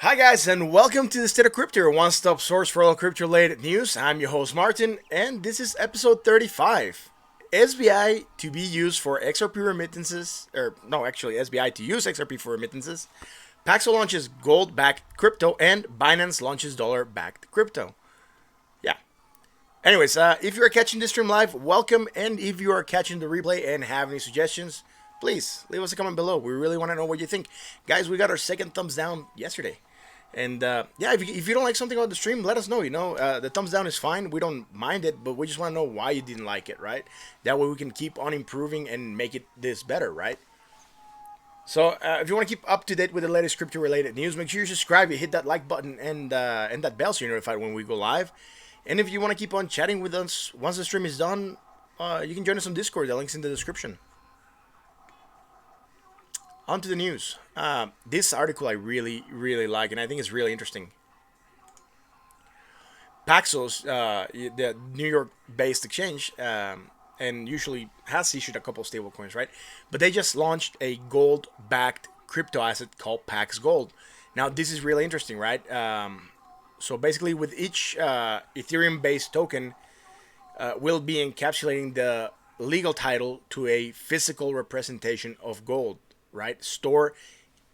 Hi guys, and welcome to the State of Crypto, your one-stop source for all crypto-related news. I'm your host Martin, and this is episode 35. SBI to be used for XRP remittances, or no, actually SBI to use XRP for remittances. Paxo launches gold-backed crypto, and Binance launches dollar-backed crypto. Yeah. Anyways, if you are catching this stream live, welcome, and if you are catching the replay and have any suggestions, please leave us a comment below. We really want to know what you think. Guys, we got our second thumbs down yesterday. And yeah, if you don't like something about the stream, let us know. The thumbs down is fine. We don't mind it, but we just want to know why you didn't like it, right? That way we can keep on improving and make it this better, right? So if you want to keep up to date with the latest crypto-related news, make sure you subscribe, you hit that like button, and that bell so you're notified when we go live. And if you want to keep on chatting with us once the stream is done, you can join us on Discord. The link's in the description. On to the news. This article I really like, and I think it's really interesting. Paxos, the New York-based exchange, and usually has issued a couple of stablecoins, right? But they just launched a gold-backed crypto asset called Pax Gold. Now, this is really interesting, right? So basically, with each Ethereum-based token, will be encapsulating the legal title to a physical representation of gold, right? Stored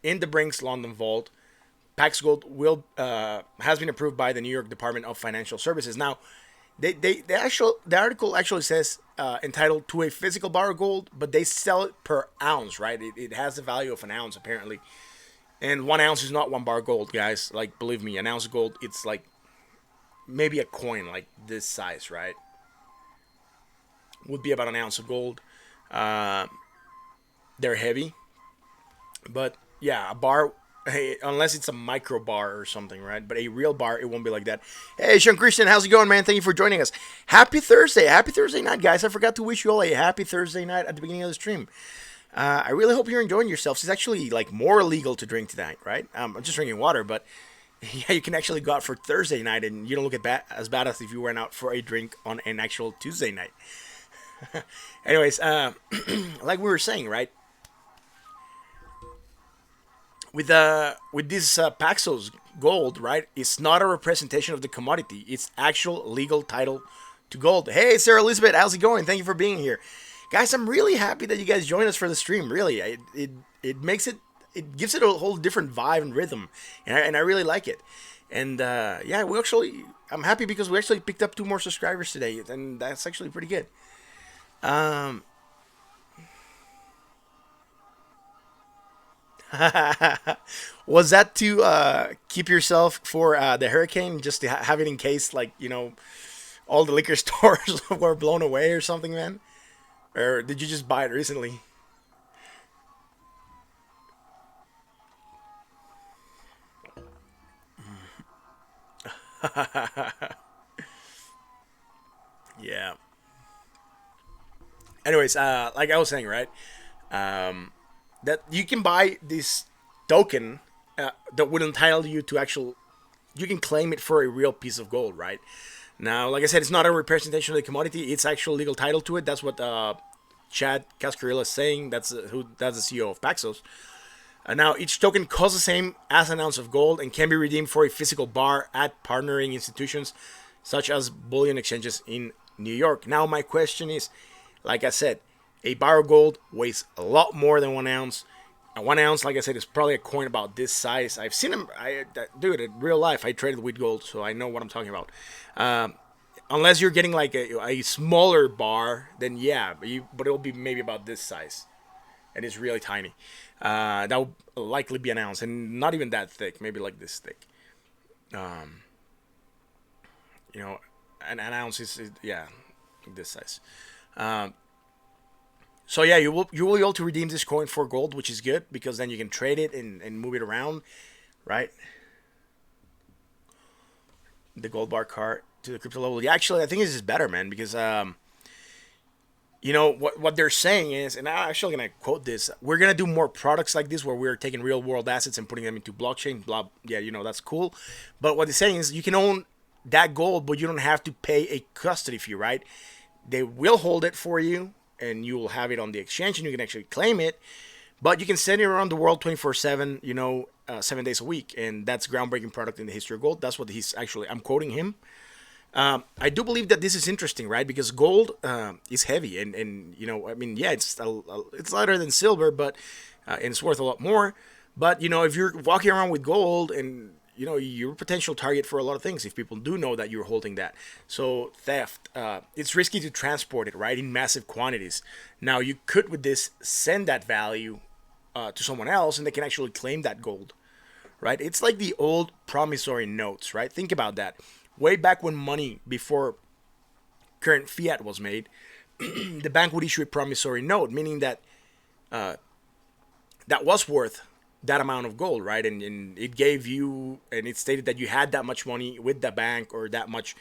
in the Brinks London Vault. Pax Gold will has been approved by the New York Department of Financial Services. Now, the article actually says entitled to a physical bar of gold, but they sell it per ounce, right? It has the value of an ounce apparently, and 1 ounce is not 1 bar of gold, guys. Like, believe me, an ounce of gold, it's like maybe a coin like this size, right? Would be about an ounce of gold. They're heavy. But yeah, a bar, hey, unless it's a micro bar or something, right? But a real bar, it won't be like that. Hey, Sean Christian, how's it going, man? Thank you for joining us. Happy Thursday. Happy Thursday night, guys. I forgot to wish you all a happy Thursday night at the beginning of the stream. I really hope you're enjoying yourselves. It's actually like more illegal to drink tonight, right? I'm just drinking water, but yeah, you can actually go out for Thursday night and you don't look as bad as if you went out for a drink on an actual Tuesday night. Anyways, like we were saying, right? With this Paxos gold, right? It's not a representation of the commodity. It's actual legal title to gold. Hey, Sarah Elizabeth, how's it going? Thank you for being here, guys. I'm really happy that you guys joined us for the stream. Really, it makes it gives it a whole different vibe and rhythm, and I really like it. And yeah, I'm happy because we actually picked up 2 more subscribers today, and that's actually pretty good. Um, Was that to keep yourself for the hurricane, just to have it in case, like, all the liquor stores were blown away or something, man? Or did you just buy it recently? Yeah. Anyways, like I was saying, right? That you can buy this token that would entitle you to actual. You can claim it for a real piece of gold, right? Now, like I said, it's not a representation of the commodity. It's actual legal title to it. That's what Chad Cascarilla is saying. That's the CEO of Paxos. Now, each token costs the same as an ounce of gold and can be redeemed for a physical bar at partnering institutions such as bullion exchanges in New York. Now, my question is, like I said, a bar of gold weighs a lot more than 1 ounce. And 1 ounce, like I said, is probably a coin about this size. I've seen them, dude, in real life. I traded with gold, so I know what I'm talking about. Unless you're getting like a smaller bar, then yeah, but it'll be maybe about this size, and it's really tiny. That will likely be an ounce, and not even that thick. Maybe like this thick. Um, you know, an ounce is yeah, like this size. Um, so yeah, you will be able to redeem this coin for gold, which is good because then you can trade it and move it around, right? The gold bar card to the crypto level. Yeah, actually, I think this is better, man, because what they're saying is, and I'm actually gonna quote this: we're gonna do more products like this where we're taking real world assets and putting them into blockchain. Blah, yeah, that's cool. But what they're saying is, you can own that gold, but you don't have to pay a custody fee, right? They will hold it for you, and you will have it on the exchange, and you can actually claim it. But you can send it around the world 24/7, 7 days a week, and that's groundbreaking product in the history of gold. That's what he's actually. I'm quoting him. I do believe that this is interesting, right? Because gold is heavy, and I mean, yeah, it's lighter than silver, but and it's worth a lot more. But if you're walking around with gold, and you're a potential target for a lot of things if people do know that you're holding that. So theft, it's risky to transport it, right, in massive quantities. Now you could with this send that value to someone else, and they can actually claim that gold, right? It's like the old promissory notes, right? Think about that. Way back when money before current fiat was made, the bank would issue a promissory note, meaning that that was worth that amount of gold, right? And it gave you, and it stated that you had that much money with the bank or that much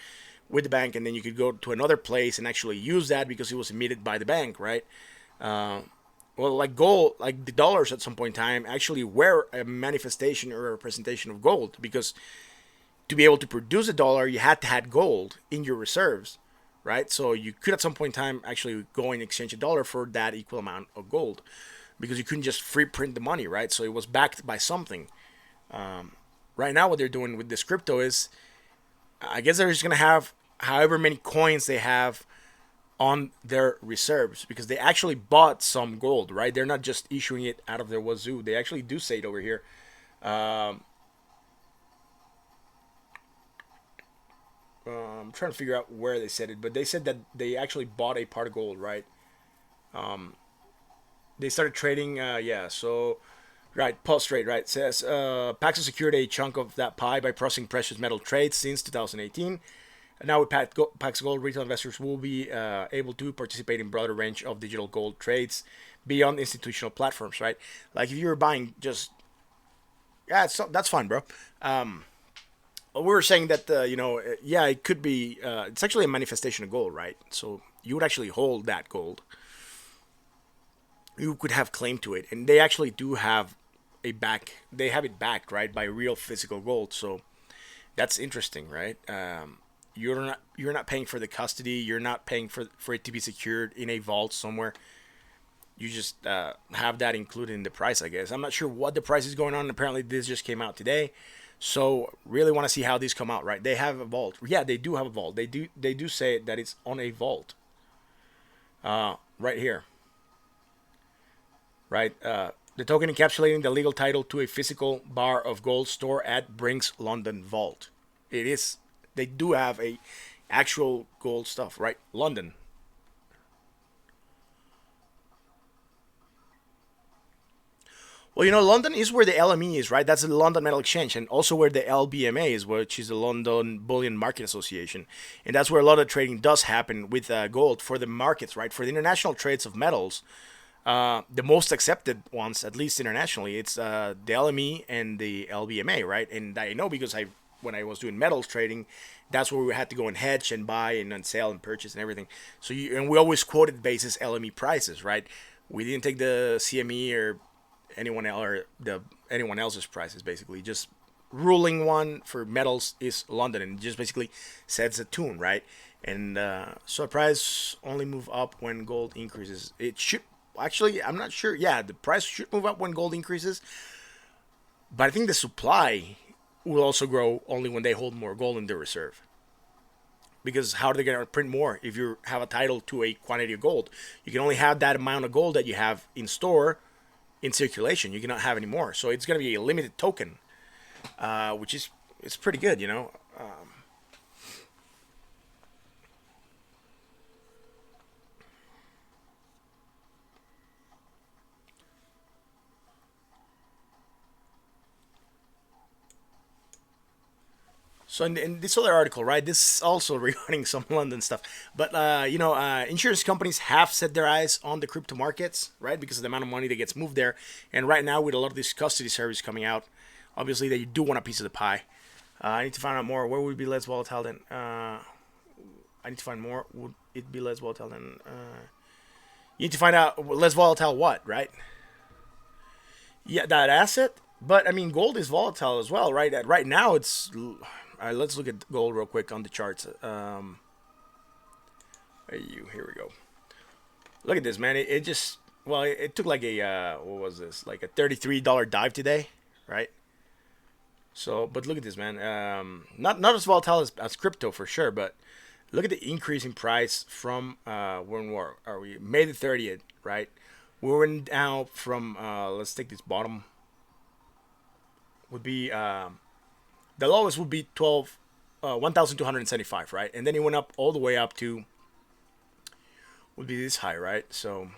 with the bank, and then you could go to another place and actually use that because it was emitted by the bank, right? Well, like gold, like the dollars at some point in time actually were a manifestation or a representation of gold, because to be able to produce a dollar, you had to have gold in your reserves, right? So you could at some point in time actually go and exchange a dollar for that equal amount of gold, because you couldn't just free print the money, right? So it was backed by something. Right now, what they're doing with this crypto is, I guess they're just gonna have however many coins they have on their reserves, because they actually bought some gold, right? They're not just issuing it out of their wazoo. They actually do say it over here. I'm trying to figure out where they said it, but they said that they actually bought a part of gold, right? They started trading, yeah, so, right, post trade, right, says Paxo secured a chunk of that pie by processing precious metal trades since 2018. And now with Paxo Gold, retail investors will be able to participate in broader range of digital gold trades beyond institutional platforms, right? Like if you were buying just, yeah, that's fine, bro. We were saying that, yeah, it could be, it's actually a manifestation of gold, right? So you would actually hold that gold. You could have claim to it, and they actually do have they have it backed, right, by real physical gold. So that's interesting, right? You're not paying for the custody. You're not paying for it to be secured in a vault somewhere. You just have that included in the price, I guess. I'm not sure what the price is going on. Apparently, this just came out today, so really want to see how these come out. Right? They have a vault. Yeah, they do have a vault. They do say that it's on a vault. Right here. Right. The token encapsulating the legal title to a physical bar of gold store at Brink's London Vault. It is. They do have a actual gold stuff, right? London. Well, London is where the LME is, right? That's the London Metal Exchange, and also where the LBMA is, which is the London Bullion Market Association, and that's where a lot of trading does happen with gold for the markets, right? For the international trades of metals, the most accepted ones, at least internationally, it's the LME and the LBMA, right? And I know because when I was doing metals trading, that's where we had to go and hedge and buy and then sell and purchase and everything. So and we always quoted basis LME prices, right? We didn't take the CME or anyone else's prices. Basically, just ruling one for metals is London, and it just basically sets a tune, right? And so price only move up when gold increases. It should actually, I'm not sure. Yeah, the price should move up when gold increases, but I think the supply will also grow only when they hold more gold in their reserve. Because how are they going to print more if you have a title to a quantity of gold? You can only have that amount of gold that you have in store in circulation. You cannot have any more. So it's going to be a limited token, which is it's pretty good, So in this other article, right, this is also regarding some London stuff, but insurance companies have set their eyes on the crypto markets, right, because of the amount of money that gets moved there, and right now with a lot of this custody service coming out, obviously they do want a piece of the pie. I need to find out more. Where would it be less volatile than? I need to find more. Would it be less volatile than? You need to find out less volatile what, right? Yeah, that asset. But I mean, gold is volatile as well, right? Right now, it's. All right, let's look at gold real quick on the charts. Here we go. Look at this, man. It just well, it took like a what was this? Like a $33 dive today, right? So, but look at this, man. Not as volatile as crypto for sure, but look at the increase in price from when are we May the 30th, right? We went down from let's take this bottom would be the lowest would be 1,275, right? And then it went up all the way up to would be this high, right? So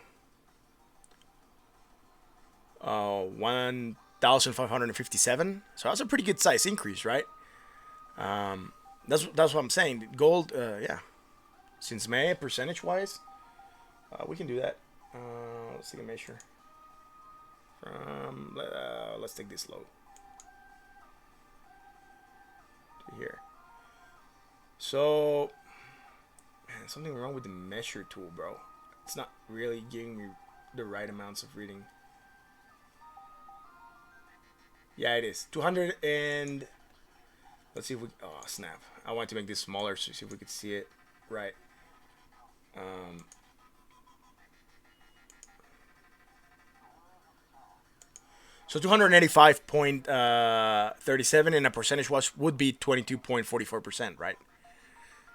1,557. So that's a pretty good size increase, right? That's what I'm saying. Gold, yeah, since May, percentage wise, we can do that. Let's take a measure. Let's take this low to here. So, man, something wrong with the measure tool, bro. It's not really giving me the right amounts of reading. Yeah, it is 200 and let's see if we. Oh snap! I want to make this smaller so see if we could see it right. Um, so 285.37 and a percentage would be 22.44%, right?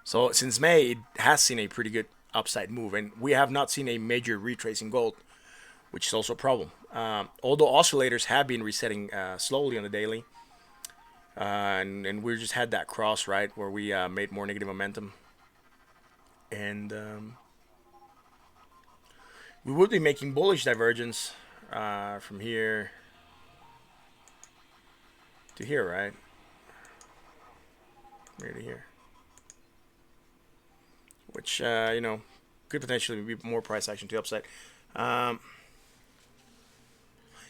So since May, it has seen a pretty good upside move, and we have not seen a major retrace in gold, which is also a problem. Although oscillators have been resetting slowly on the daily, and we just had that cross right where we made more negative momentum, and we would be making bullish divergence from here to here, right? From here to here, which could potentially be more price action to the upside.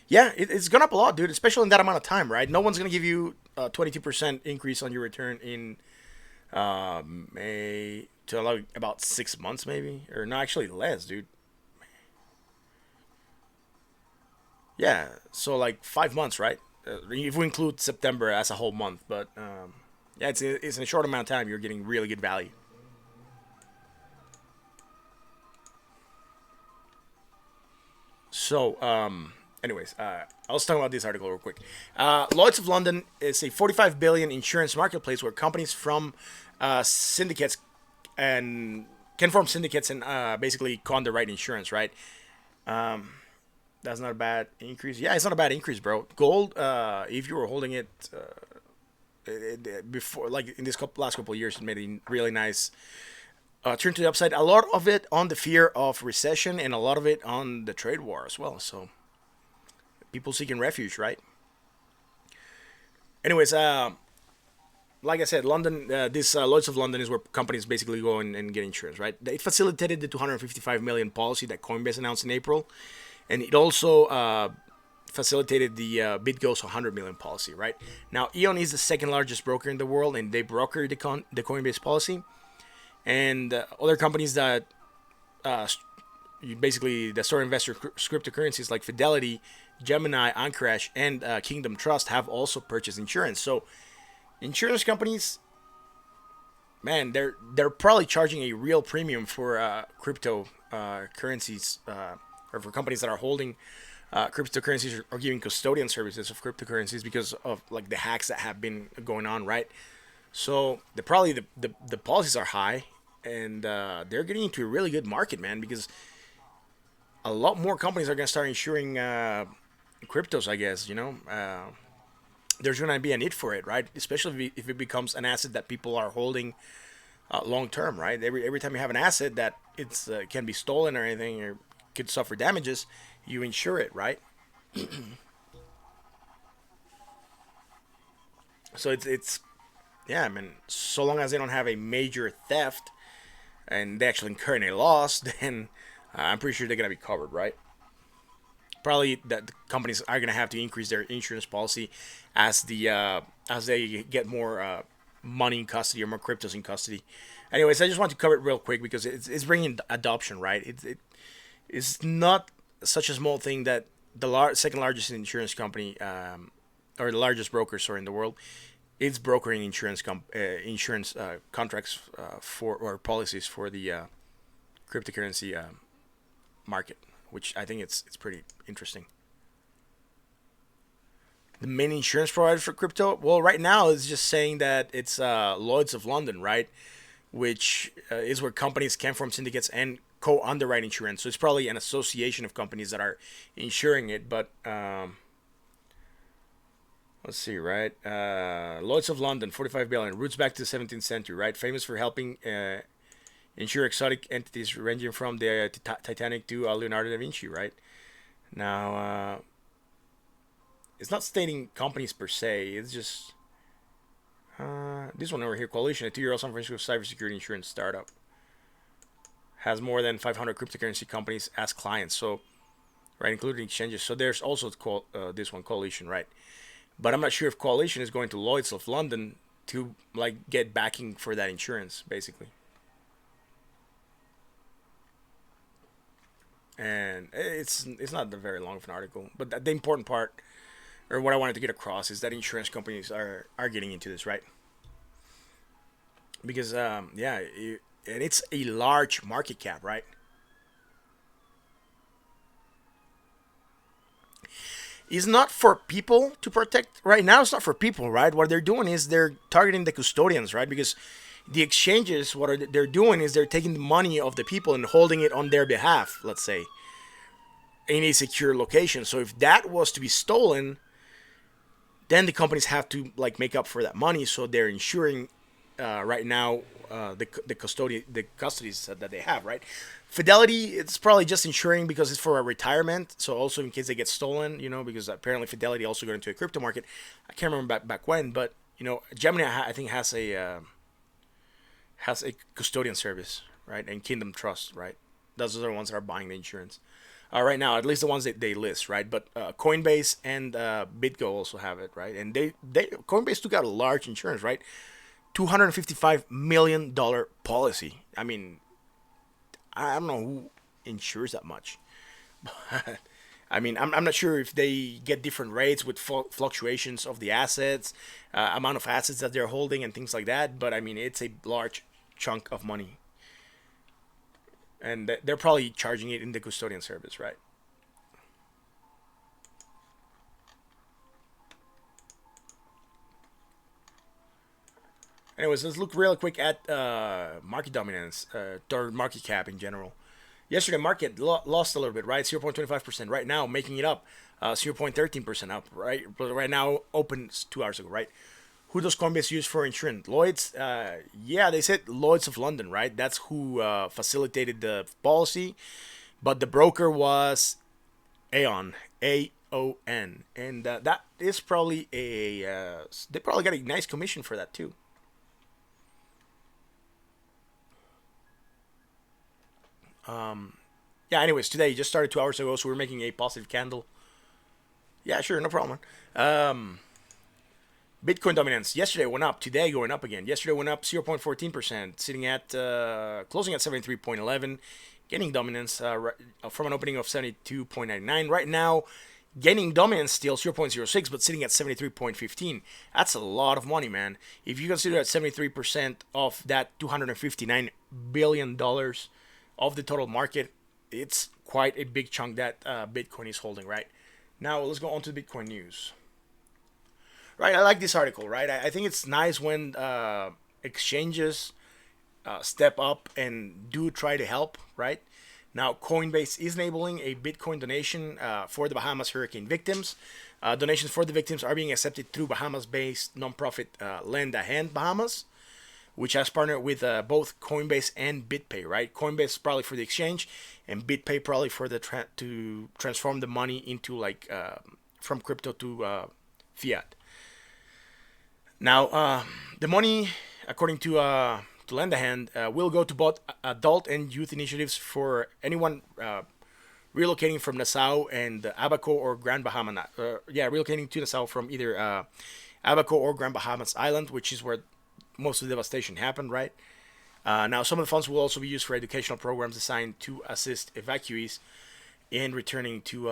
Yeah, it's gone up a lot, dude, especially in that amount of time, right? No one's going to give you a 22% increase on your return in May to like about 6 months, maybe. Or no, actually less, dude. Yeah, so like 5 months, right? If we include September as a whole month. But yeah, it's in a short amount of time, you're getting really good value. So, anyways, I was talking about this article real quick. Lloyd's of London is a 45 billion insurance marketplace where companies from syndicates and can form syndicates and basically underwrite insurance, right? That's not a bad increase. Yeah, it's not a bad increase, bro. Gold, if you were holding it, before, like in this last couple of years, it made a really nice turn to the upside. A lot of it on the fear of recession, and a lot of it on the trade war as well. So people seeking refuge, right? Anyways, like I said, London, this Lloyd's of London is where companies basically go and get insurance, right? It facilitated the 255 million policy that Coinbase announced in April, and it also facilitated the BitGo's 100 million policy, right? Now, Eon is the second largest broker in the world, and they broker the Coinbase policy, and other companies that basically the store investor cryptocurrencies like Fidelity, Gemini, Anchorage, and Kingdom Trust have also purchased insurance. So insurance companies, man, they're probably charging a real premium for crypto currencies, or for companies that are holding cryptocurrencies or giving custodian services of cryptocurrencies because of like the hacks that have been going on, right? So the policies are high, and they're getting into a really good market, man, because a lot more companies are gonna start insuring cryptos. I guess there's gonna be a need for it, right? Especially if it becomes an asset that people are holding long term, right? Every time you have an asset that it's can be stolen or anything or could suffer damages, you insure it, right? So it's yeah, I mean, so long as they don't have a major theft and they actually incur any loss, then I'm pretty sure they're gonna be covered, right? Probably that the companies are gonna have to increase their insurance policy as they get more money in custody or more cryptos in custody. Anyways, I just want to cover it real quick because it's bringing adoption, right? It's not such a small thing that the second largest insurance company, or the largest broker, sorry, in the world, is brokering insurance contracts for or policies for the cryptocurrency market which I think it's pretty interesting. The main insurance provider for crypto, well, right now it's just saying that it's Lloyd's of London, right? Which is where companies can form syndicates and co-underwrite insurance. So it's probably an association of companies that are insuring it. But let's see, right? Lloyd's of London, 45 billion, roots back to the 17th century, right? Famous for helping insure exotic entities ranging from the Titanic to Leonardo da Vinci, right? Now, it's not stating companies per se. It's just this one over here, Coalition, a 2-year-old San Francisco cybersecurity insurance startup, has more than 500 cryptocurrency companies as clients. So, right, including exchanges. So there's also this one, Coalition, right? But I'm not sure if Coalition is going to Lloyd's of London to like get backing for that insurance, basically. And it's not very long of an article, but the important part, or what I wanted to get across, is that insurance companies are getting into this, right? Because yeah, and it's a large market cap, right? It's not for people to protect right now. It's not for people, right? What they're doing is they're targeting the custodians, right? Because the exchanges, they're doing is they're taking the money of the people and holding it on their behalf, let's say, in a secure location. So if that was to be stolen, then the companies have to like make up for that money. So they're insuring right now the custodies that they have, right? Fidelity, it's probably just insuring because it's for a retirement. So also in case they get stolen, because apparently Fidelity also got into a crypto market. I can't remember back when, but Gemini I think has a custodian service, right? And Kingdom Trust, right? Those are the ones that are buying the insurance. Right now, at least the ones that they list, right? But Coinbase and BitGo also have it, right? And they Coinbase took out a large insurance, right? $255 million policy. I mean, I don't know who insures that much. I mean, I'm not sure if they get different rates with fluctuations of the assets, amount of assets that they're holding, and things like that. But I mean, it's a large chunk of money, and they're probably charging it in the custodian service, right? Anyways, let's look real quick at market dominance, or market cap in general. Yesterday, market lost a little bit, right? 0.25%. Right now, making it up, 0.13% up, right? But right now, opens 2 hours ago, right? Who does Coinbase use for insurance? Lloyd's, yeah, they said Lloyd's of London, right? That's who facilitated the policy. But the broker was Aon, AON. And that is probably they probably got a nice commission for that, too. Yeah, anyways, today just started 2 hours ago, so we're making a positive candle. Yeah, sure, no problem. Bitcoin dominance. Yesterday went up, today going up again. Yesterday went up 0.14%, sitting at closing at 73.11, gaining dominance from an opening of 72.99. Right now, gaining dominance still 0.06, but sitting at 73.15. That's a lot of money, man. If you consider that 73% of that $259 billion of the total market, it's quite a big chunk that Bitcoin is holding, right? Now, let's go on to the Bitcoin news. Right, I like this article, right? I think it's nice when exchanges step up and do try to help, right? Now, Coinbase is enabling a Bitcoin donation for the Bahamas hurricane victims. Donations for the victims are being accepted through Bahamas-based nonprofit Lend a Hand Bahamas, which has partnered with both Coinbase and BitPay, right? Coinbase probably for the exchange, and BitPay probably for the to transform the money into like from crypto to fiat. Now, the money, according to Lend a Hand, will go to both adult and youth initiatives for anyone relocating from Nassau and Abaco or Grand Bahama. Relocating to Nassau from either Abaco or Grand Bahamas Island, which is where most of the devastation happened, right? Now, some of the funds will also be used for educational programs designed to assist evacuees in returning to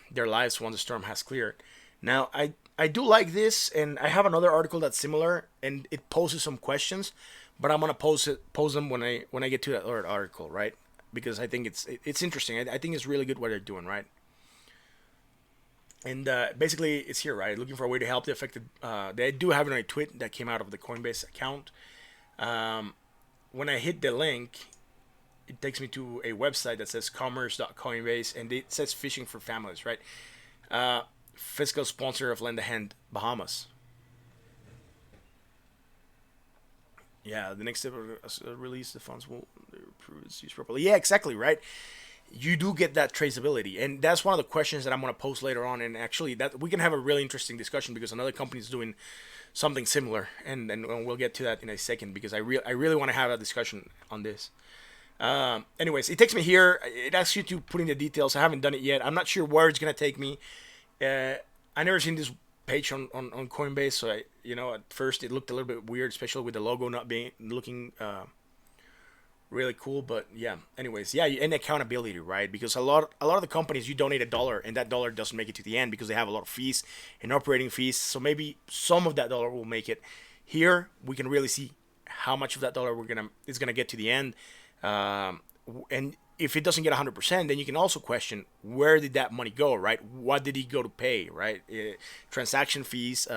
their lives once the storm has cleared. Now, I do like this, and I have another article that's similar, and it poses some questions, but I'm gonna pose them when I get to that other article, right? because I think it's interesting. I think it's really good what they're doing, right? And basically, it's here, right? Looking for a way to help the affected. They do have a tweet that came out of the Coinbase account. When I hit the link, it takes me to a website that says commerce.coinbase, and it says fishing for families, right? Fiscal sponsor of Lend a Hand, Bahamas. Yeah, the next step release the funds will prove it's used properly. Yeah, exactly, right? You do get that traceability, and that's one of the questions that I'm going to post later on. And actually, that we can have a really interesting discussion because another company is doing something similar, and we'll get to that in a second because I really want to have a discussion on this. Anyways, it takes me here. It asks you to put in the details. I haven't done it yet. I'm not sure where it's going to take me. I never seen this page on Coinbase, so at first it looked a little bit weird, especially with the logo not looking really cool. But yeah, anyways, yeah, and accountability, right? Because a lot of the companies, you donate $1 and that dollar doesn't make it to the end because they have a lot of fees and operating fees. So maybe some of that dollar will make it. Here we can really see how much of that dollar is gonna get to the end. And if it doesn't get 100%, then you can also question where did that money go, right? What did he go to pay, right? Transaction fees,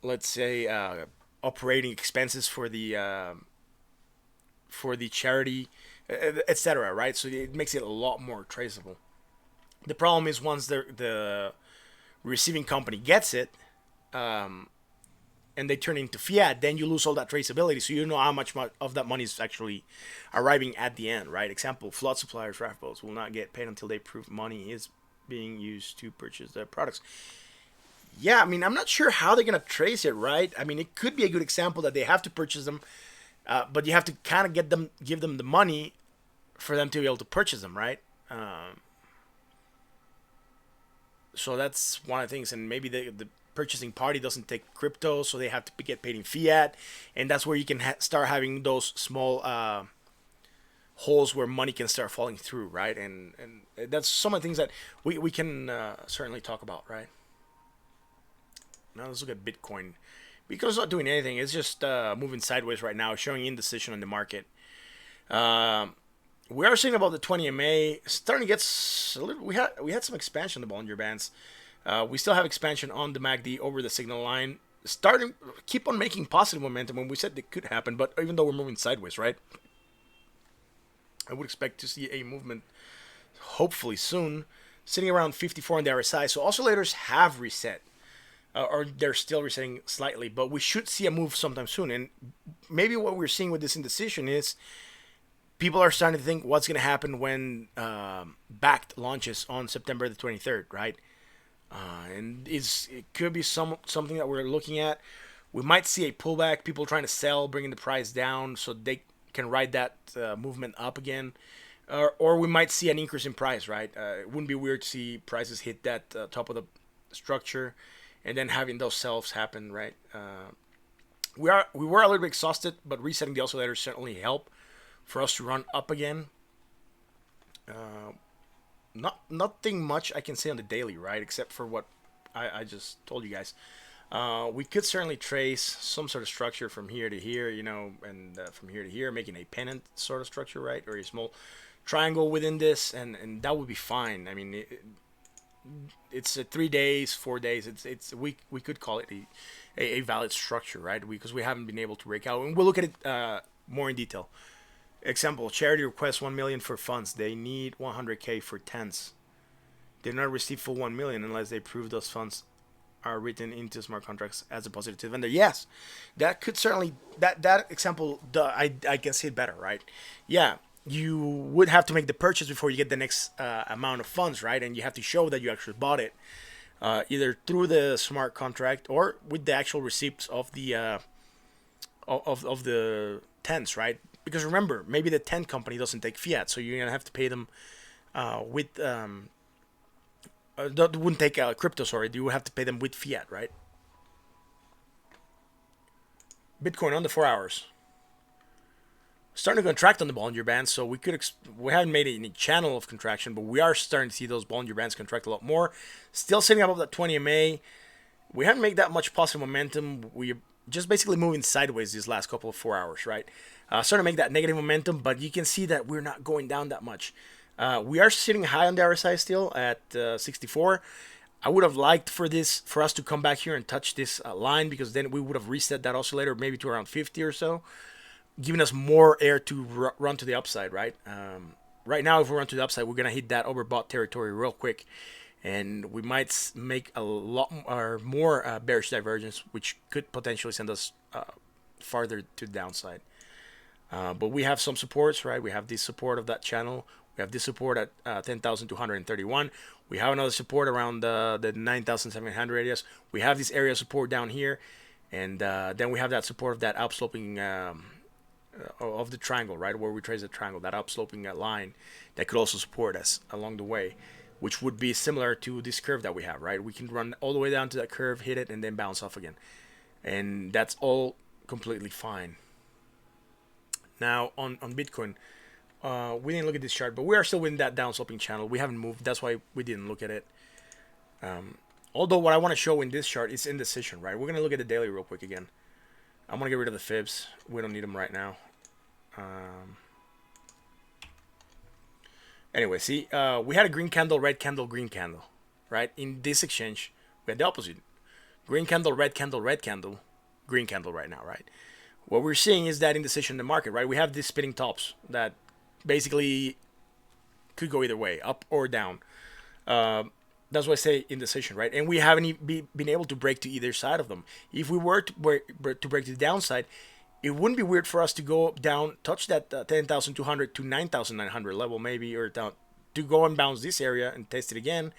let's say operating expenses for the charity, etc., right? So it makes it a lot more traceable. The problem is once the receiving company gets it, and they turn it into fiat, then you lose all that traceability. So you know how much of that money is actually arriving at the end, right? Example, flood suppliers, raft boats will not get paid until they prove money is being used to purchase their products. Yeah, I mean, I'm not sure how they're going to trace it, right? I mean, it could be a good example that they have to purchase them, but you have to kind of give them the money for them to be able to purchase them, right? So that's one of the things, and maybe the purchasing party doesn't take crypto, so they have to get paid in fiat, and that's where you can start having those small holes where money can start falling through, right? And that's some of the things that we can certainly talk about, right? Now let's look at Bitcoin. Bitcoin's not doing anything; it's just moving sideways right now, showing indecision on the market. We are seeing about the 20 MA starting to get a little. We had some expansion in the Bollinger Bands. We still have expansion on the MACD over the signal line. Keep on making positive momentum when we said it could happen, but even though we're moving sideways, right? I would expect to see a movement hopefully soon, sitting around 54 on the RSI. So oscillators have reset, or they're still resetting slightly, but we should see a move sometime soon. And maybe what we're seeing with this indecision is people are starting to think what's going to happen when BACT launches on September the 23rd, right? And it could be something that we're looking at. We might see a pullback, people trying to sell, bringing the price down so they can ride that movement up again. Or we might see an increase in price, right? It wouldn't be weird to see prices hit that top of the structure and then having those sells happen, right? We were a little bit exhausted, but resetting the oscillator certainly helped for us to run up again. Nothing much I can say on the daily, right? Except for what I just told you guys. We could certainly trace some sort of structure from here to here, and from here to here, making a pennant sort of structure, right? Or a small triangle within this, and that would be fine. I mean, it's 3 days, 4 days. We could call it a valid structure, right? Because we haven't been able to break out, and we'll look at it more in detail. Example, charity requests 1 million for funds. They need 100K for tens. They do not receive full 1 million unless they prove those funds are written into smart contracts as a positive to the vendor. Yes, that could certainly, that example, I can see it better, right? Yeah, you would have to make the purchase before you get the next amount of funds, right? And you have to show that you actually bought it, either through the smart contract or with the actual receipts of the of the tens, right? Because remember, maybe the 10 company doesn't take fiat, so you're going to have to pay them with... that wouldn't take crypto, sorry. You would have to pay them with fiat, right? Bitcoin on the 4 hours. Starting to contract on the Bollinger Bands, so we haven't made any channel of contraction, but we are starting to see those Bollinger Bands contract a lot more. Still sitting above that 20 MA. We haven't made that much positive momentum. just basically moving sideways these last couple of 4 hours, right? Starting to make that negative momentum, but you can see that we're not going down that much. We are sitting high on the RSI still at 64. I would have liked for us to come back here and touch this line, because then we would have reset that oscillator maybe to around 50 or so, giving us more air to run to the upside, right? Right now, if we run to the upside, we're gonna hit that overbought territory real quick, and we might make a lot or more bearish divergence, which could potentially send us farther to the downside. But we have some supports, right? We have this support of that channel. We have this support at 10,231. We have another support around the 9,700 areas. We have this area support down here, and then we have that support of that upsloping of the triangle, right, where we trace the triangle, that upsloping line that could also support us along the way, which would be similar to this curve that we have, right? We can run all the way down to that curve, hit it, and then bounce off again, and that's all completely fine. Now on Bitcoin, we didn't look at this chart, but we are still within that downsloping channel. We haven't moved. That's why we didn't look at it. Although what I want to show in this chart is indecision, right? We're going to look at the daily real quick again. I'm going to get rid of the fibs. We don't need them right now. Anyway, see, we had a green candle, red candle, green candle, right? In this exchange, we had the opposite. Green candle, red candle, green candle right now, right? What we're seeing is that indecision in the market, right? We have these spinning tops that basically could go either way, up or down. That's why I say indecision, right? And we haven't been able to break to either side of them. If we were to break to the downside, it wouldn't be weird for us to go down, touch that 10,200 to 9,900 level maybe, or down to go and bounce this area and test it again,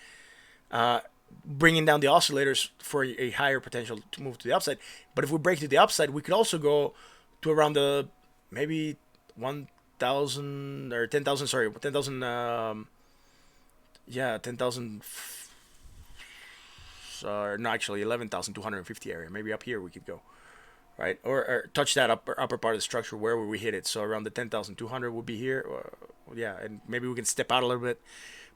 bringing down the oscillators for a higher potential to move to the upside. But if we break to the upside, we could also go to around the maybe 1,000 or 10,000, sorry, 10,000, 10,000, no, actually 11,250 area. Maybe up here we could go, right? Or touch that upper part of the structure wherever we hit it. So around the 10,200 would be here. Yeah, and maybe we can step out a little bit,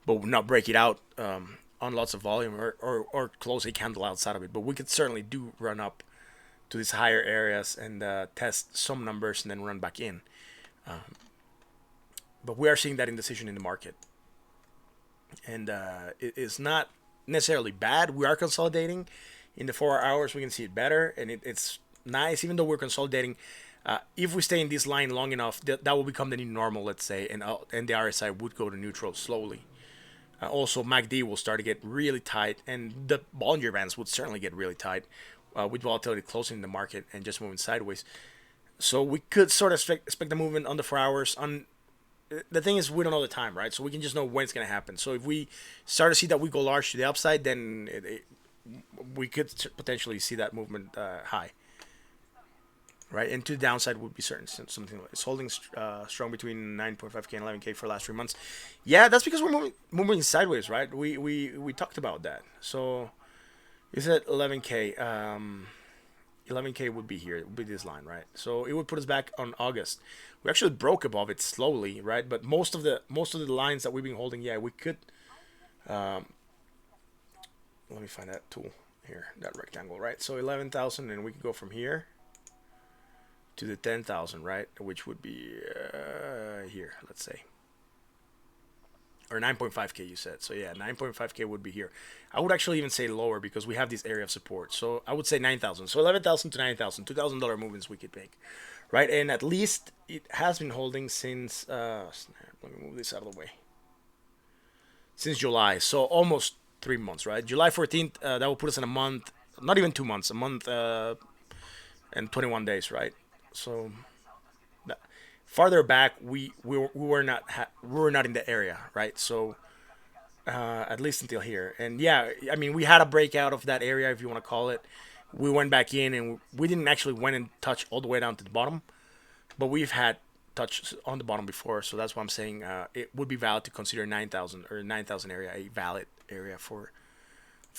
but not break it out on lots of volume, or close a candle outside of it. But we could certainly do run up to these higher areas and test some numbers and then run back in. But we are seeing that indecision in the market, and it's not necessarily bad. We are consolidating. In the 4 hours we can see it better, and it's nice. Even though we're consolidating, if we stay in this line long enough, that will become the new normal, let's say, and the RSI would go to neutral slowly. Also, MACD will start to get really tight, and the Bollinger Bands would certainly get really tight with volatility closing the market and just moving sideways. So we could sort of expect the movement on the 4 hours. The thing is, we don't know the time, right? So we can just know when it's going to happen. So if we start to see that we go large to the upside, then we could potentially see that movement high, right? And to the downside would be certain something like it's holding strong between 9.5k and 11k for the last 3 months. Yeah, that's because we're moving sideways, right? We talked about that. So is it 11k? 11k would be here. It would be this line, right? So it would put us back on August. We actually broke above it slowly, right? But most of the lines that we've been holding, yeah, we could. Let me find that tool here, that rectangle, right? So 11,000, and we could go from here to the 10,000, right? Which would be here, let's say. Or 9.5k you said. So yeah, 9.5k would be here. I would actually even say lower because we have this area of support. So I would say 9,000. So 11,000 to 9,000, $2,000 movements we could make, right? And at least it has been holding since. Let me move this out of the way. Since July, so almost 3 months, right? July 14th. That will put us in a month, not even 2 months, a month and 21 days, right? So farther back, we were not in the area, right? So at least until here, and yeah, I mean, we had a breakout of that area, if you want to call it. We went back in, and we didn't actually went and touch all the way down to the bottom, but we've had touch on the bottom before, so that's why I'm saying it would be valid to consider 9,000 or 9,000 area a valid area for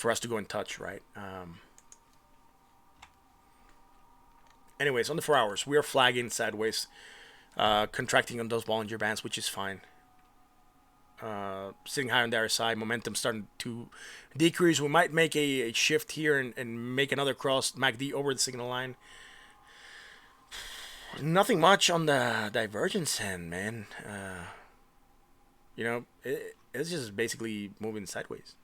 us to go and touch, right? Anyways, on the 4 hours, we are flagging sideways. Contracting on those Bollinger Bands, which is fine. Sitting high on the RSI, momentum starting to decrease. We might make a shift here and make another cross MACD over the signal line. Nothing much on the divergence end, man. It's just basically moving sideways.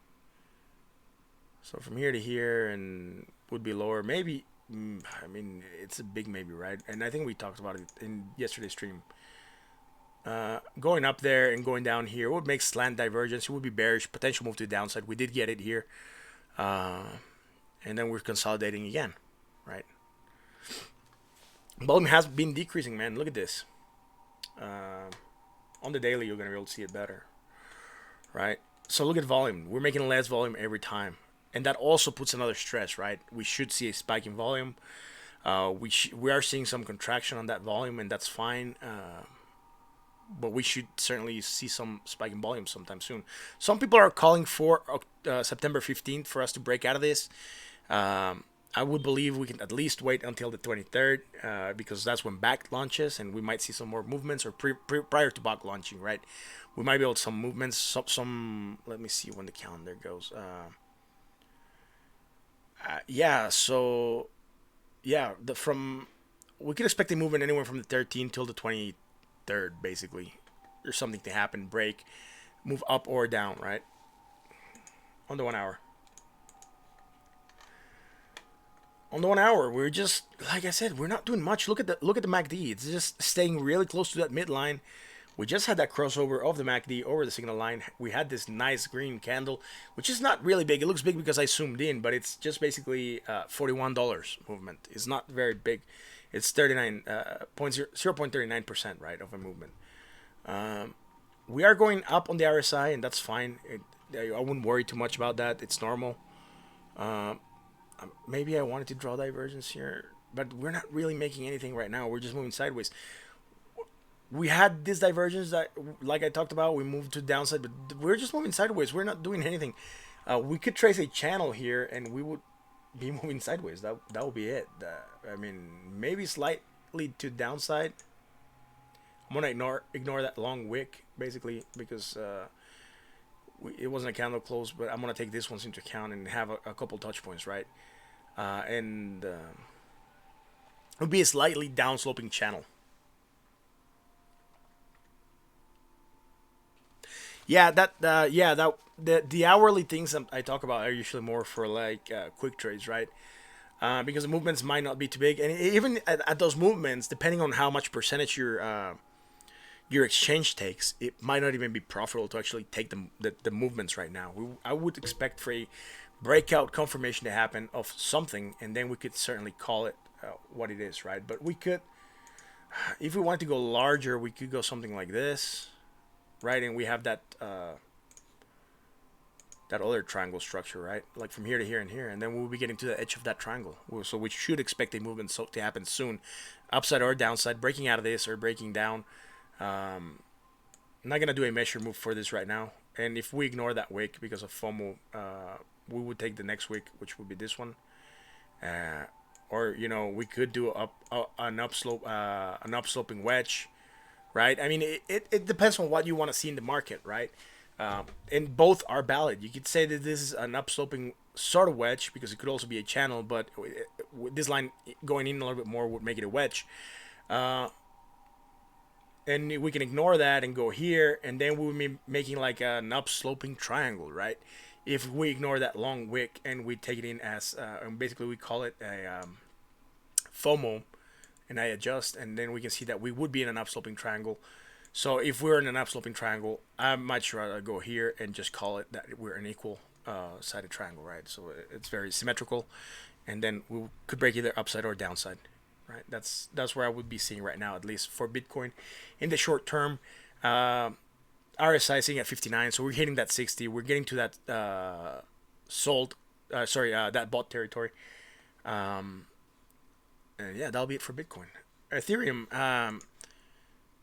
So from here to here and would be lower. Maybe, I mean, it's a big maybe, right? And I think we talked about it in yesterday's stream. Going up there and going down here would make slant divergence. It would be bearish. Potential move to the downside. We did get it here. And then we're consolidating again, right? Volume has been decreasing, man. Look at this. On the daily, you're going to be able to see it better, right? So look at volume. We're making less volume every time. And that also puts another stress, right? We should see a spike in volume. We are seeing some contraction on that volume, and that's fine. But we should certainly see some spike in volume sometime soon. Some people are calling for September 15th for us to break out of this. I would believe we can at least wait until the 23rd because that's when BAC launches, and we might see some more movements, or prior to BAC launching, right? We might be able to some movements. Some let me see when the calendar goes. Yeah, so yeah, we could expect a movement anywhere from the 13th till the 23rd, basically. There's something to happen, break, move up or down, right? On the 1 hour. On the 1 hour, we're just, like I said, we're not doing much. Look at the MACD. It's just staying really close to that midline. We just had that crossover of the MACD over the signal line. We had this nice green candle, which is not really big. It looks big because I zoomed in, but it's just basically $41 movement. It's not very big. It's 0.39%, right, of a movement. We are going up on the RSI, and that's fine. I wouldn't worry too much about that. It's normal. Maybe I wanted to draw divergence here, but we're not really making anything right now. We're just moving sideways. We had this divergence that, like I talked about, we moved to the downside, but we're just moving sideways. We're not doing anything. We could trace a channel here, and we would be moving sideways. That would be it. I mean, maybe slightly to downside. I'm gonna ignore that long wick basically because it wasn't a candle close, but I'm gonna take this one into account and have a couple touch points, right? And it would be a slightly downsloping channel. Yeah, the hourly things I talk about are usually more for like quick trades, right? Because the movements might not be too big, and even at those movements, depending on how much percentage your exchange takes, it might not even be profitable to actually take the movements right now. I would expect for a breakout confirmation to happen of something, and then we could certainly call it what it is, right? But we could, if we wanted to go larger, we could go something like this, right? And we have that that other triangle structure, right? Like from here to here and here, and then we'll be getting to the edge of that triangle. So we should expect a movement to happen soon, upside or downside, breaking out of this or breaking down. I'm not gonna do a measure move for this right now, and if we ignore that wick because of FOMO, we would take the next wick, which would be this one, or we could do an upsloping wedge, right? I mean, it depends on what you want to see in the market, right? And both are valid. You could say that this is an upsloping sort of wedge because it could also be a channel, but this line going in a little bit more would make it a wedge. And we can ignore that and go here, and then we'll be making like an upsloping triangle, right? If we ignore that long wick and we take it in as, and basically we call it a FOMO, and I adjust, and then we can see that we would be in an upsloping triangle. So if we're in an upsloping triangle, I might rather go here and just call it that we're an equal sided triangle, right? So it's very symmetrical, and then we could break either upside or downside. Right, that's where I would be seeing right now, at least for Bitcoin in the short term. RSI sitting at 59, so we're hitting that 60. We're getting to that that bought territory. And yeah, that'll be it for Bitcoin. Ethereum,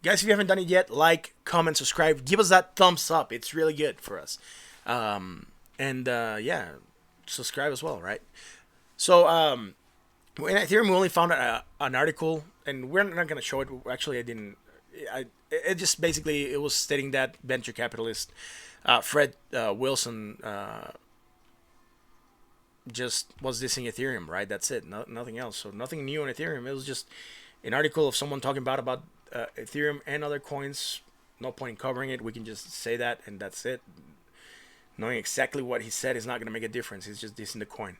guys, if you haven't done it yet, like, comment, subscribe, give us that thumbs up. It's really good for us. Yeah, subscribe as well, right? So in Ethereum, we only found an article, and we're not going to show it. Actually, it just basically, it was stating that venture capitalist Fred Wilson just was dissing Ethereum, right? That's it. Nothing else. So nothing new on Ethereum. It was just an article of someone talking about Ethereum and other coins. No point in covering it. We can just say that and that's it. Knowing exactly what he said is not going to make a difference. It's just this in the coin.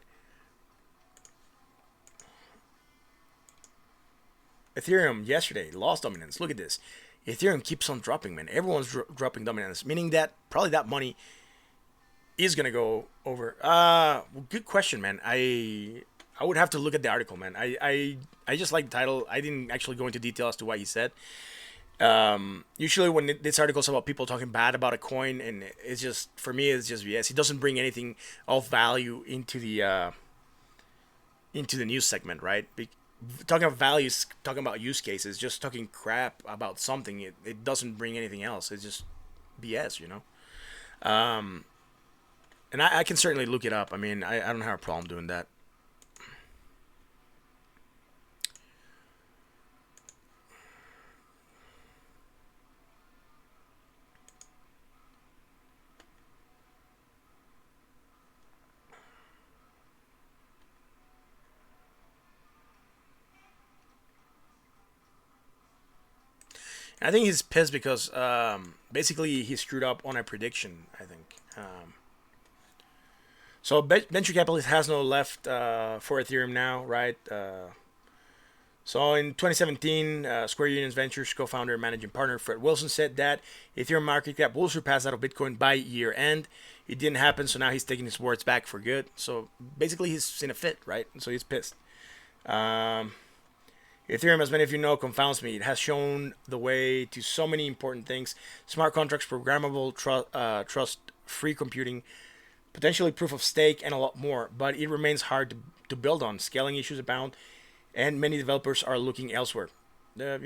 Ethereum yesterday lost dominance. Look at this. Ethereum keeps on dropping, man. Everyone's dropping dominance, meaning that probably that money is gonna go over. Good question, man. I would have to look at the article, man. I just like the title. I didn't actually go into detail as to what he said. Usually when this article is about people talking bad about a coin, and it's just, for me, it's just BS. It doesn't bring anything of value into the news segment, right? Talking about values, talking about use cases, just talking crap about something, it doesn't bring anything else. It's just BS, you know. And I can certainly look it up. I mean, I don't have a problem doing that. I think he's pissed because basically he screwed up on a prediction, I think. So venture capitalist has no left for Ethereum now, right? So in 2017, Square Union's Ventures co-founder and managing partner Fred Wilson said that Ethereum market cap will surpass that of Bitcoin by year end. It didn't happen, so now he's taking his words back for good. So basically he's in a fit, right? So he's pissed. Ethereum, as many of you know, confounds me. It has shown the way to so many important things: smart contracts, programmable trust-free computing, potentially proof of stake, and a lot more. But it remains hard to build on. Scaling issues abound, and many developers are looking elsewhere. Yeah.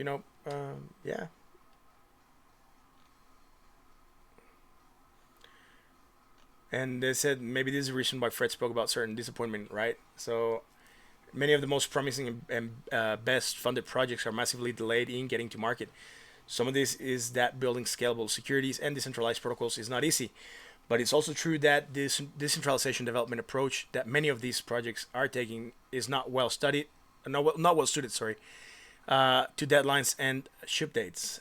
And they said maybe this is the reason why Fred spoke about certain disappointment, right? So many of the most promising and best funded projects are massively delayed in getting to market. Some of this is that building scalable securities and decentralized protocols is not easy. But it's also true that this decentralization development approach that many of these projects are taking is not well studied, not well suited, sorry, to deadlines and ship dates.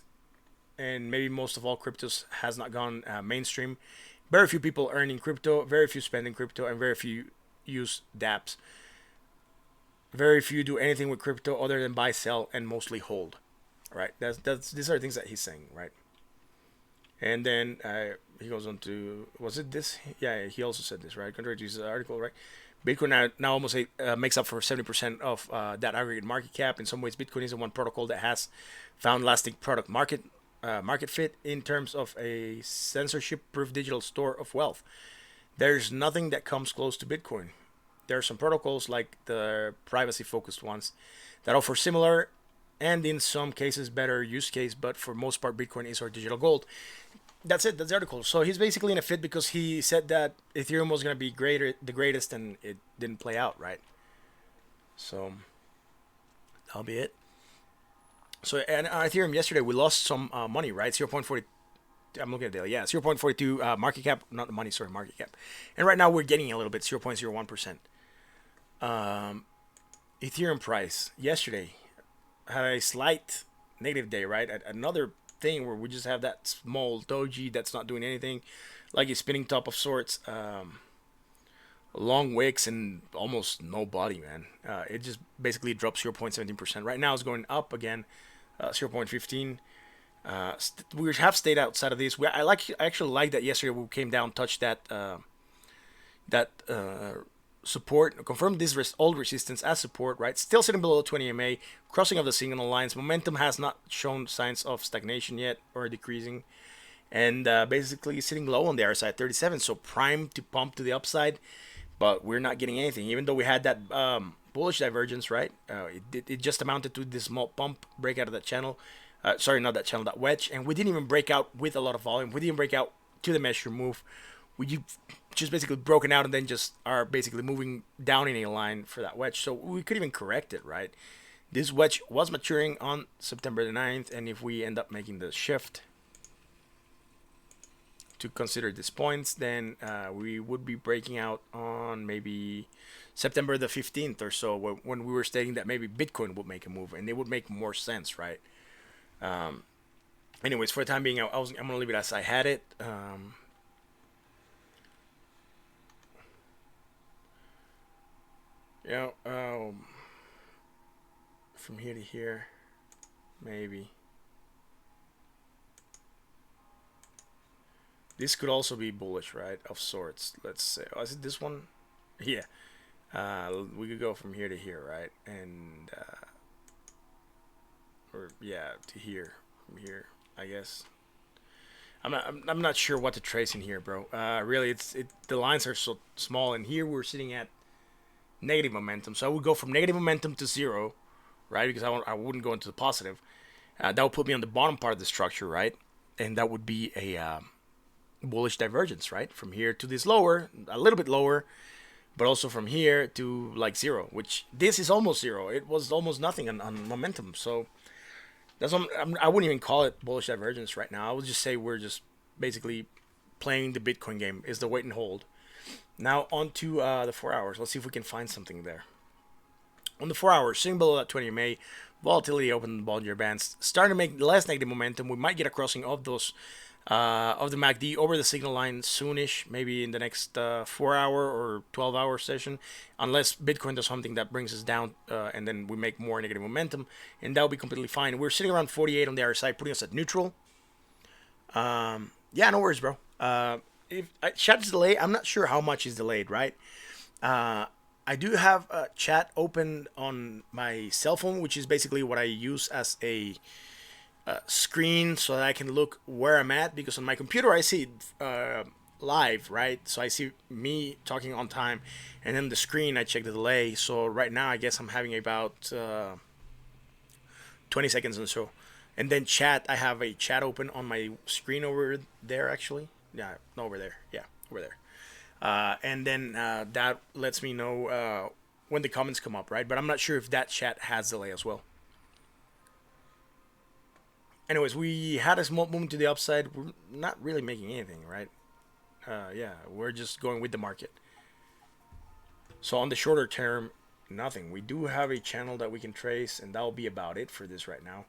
And maybe most of all, cryptos has not gone mainstream. Very few people earn in crypto, very few spend in crypto, and very few use dApps. Very few do anything with crypto other than buy, sell, and mostly hold. Right? That's these are things that he's saying, right? And then he goes on to, was it this? Yeah, he also said this, right? Contrary to his article, right? Bitcoin now almost makes up for 70% of that aggregate market cap. In some ways, Bitcoin is the one protocol that has found lasting product market fit in terms of a censorship-proof digital store of wealth. There's nothing that comes close to Bitcoin. There are some protocols like the privacy-focused ones that offer similar and in some cases better use case, but for most part, Bitcoin is our digital gold. That's it. That's the article. So he's basically in a fit because he said that Ethereum was going to be the greatest, and it didn't play out, right? So that'll be it. So and Ethereum yesterday we lost some money, right? 0.40. I'm looking at the daily. Yeah, 0.42 market cap, not the money, sorry, market cap. And right now we're getting a little bit, 0.01%. Ethereum price yesterday had a slight negative day, right? Another thing where we just have that small doji that's not doing anything, like a spinning top of sorts, long wicks and almost no body, man. It just basically drops 0.17%. Right now it's going up again, 0.15. We have stayed outside of this. I actually like that yesterday we came down, touched that support, confirmed this old resistance as support, right? Still sitting below 20 MA, crossing of the signal lines. Momentum has not shown signs of stagnation yet or decreasing, and basically sitting low on the RSI 37, so prime to pump to the upside, but we're not getting anything, even though we had that bullish divergence, right? It just amounted to this small pump, break out of that channel. Sorry, not that channel, that wedge, and we didn't even break out with a lot of volume. We didn't break out to the measure move. We just basically broken out and then just are basically moving down in a line for that wedge. So we could even correct it, right? This wedge was maturing on September the 9th, and if we end up making the shift to consider these points, then we would be breaking out on maybe September the 15th or so, when we were stating that maybe Bitcoin would make a move and it would make more sense, right? Anyways, for the time being, I'm gonna leave it as I had it. You know, from here to here, maybe. This could also be bullish, right? Of sorts. Let's say, oh, is it this one? Yeah. We could go from here to here, right? And or yeah, to here, from here, I guess. I'm not sure what to trace in here, bro. Really, the lines are so small, and here we're sitting at negative momentum. So I would go from negative momentum to zero, right? Because I wouldn't go into the positive. That would put me on the bottom part of the structure, right? And that would be a bullish divergence, right? From here to this lower, a little bit lower, but also from here to like zero, which this is almost zero. It was almost nothing on momentum. So that's what I wouldn't even call it bullish divergence right now. I would just say we're just basically playing the Bitcoin game. Is the wait and hold. Now on to the 4 hours. Let's see if we can find something there. On the 4 hours, sitting below that 20 MA, volatility open the Bollinger Bands, starting to make less negative momentum. We might get a crossing of those of the MACD over the signal line soonish, maybe in the next 4 hour or 12-hour session, unless Bitcoin does something that brings us down and then we make more negative momentum, and that'll be completely fine. We're sitting around 48 on the RSI, putting us at neutral. Yeah, no worries, bro. If chat's delayed, I'm not sure how much is delayed, right? I do have a chat open on my cell phone, which is basically what I use as a screen so that I can look where I'm at, because on my computer I see live, right? So I see me talking on time, and then the screen I check the delay. So right now I guess I'm having about 20 seconds or so. And then chat, I have a chat open on my screen over there, actually. Yeah, no, over there. Yeah, over there. And then that lets me know when the comments come up, right? But I'm not sure if that chat has delay as well. Anyways, we had a small movement to the upside. We're not really making anything, right? Yeah, we're just going with the market. So on the shorter term, nothing. We do have a channel that we can trace, and that'll be about it for this right now.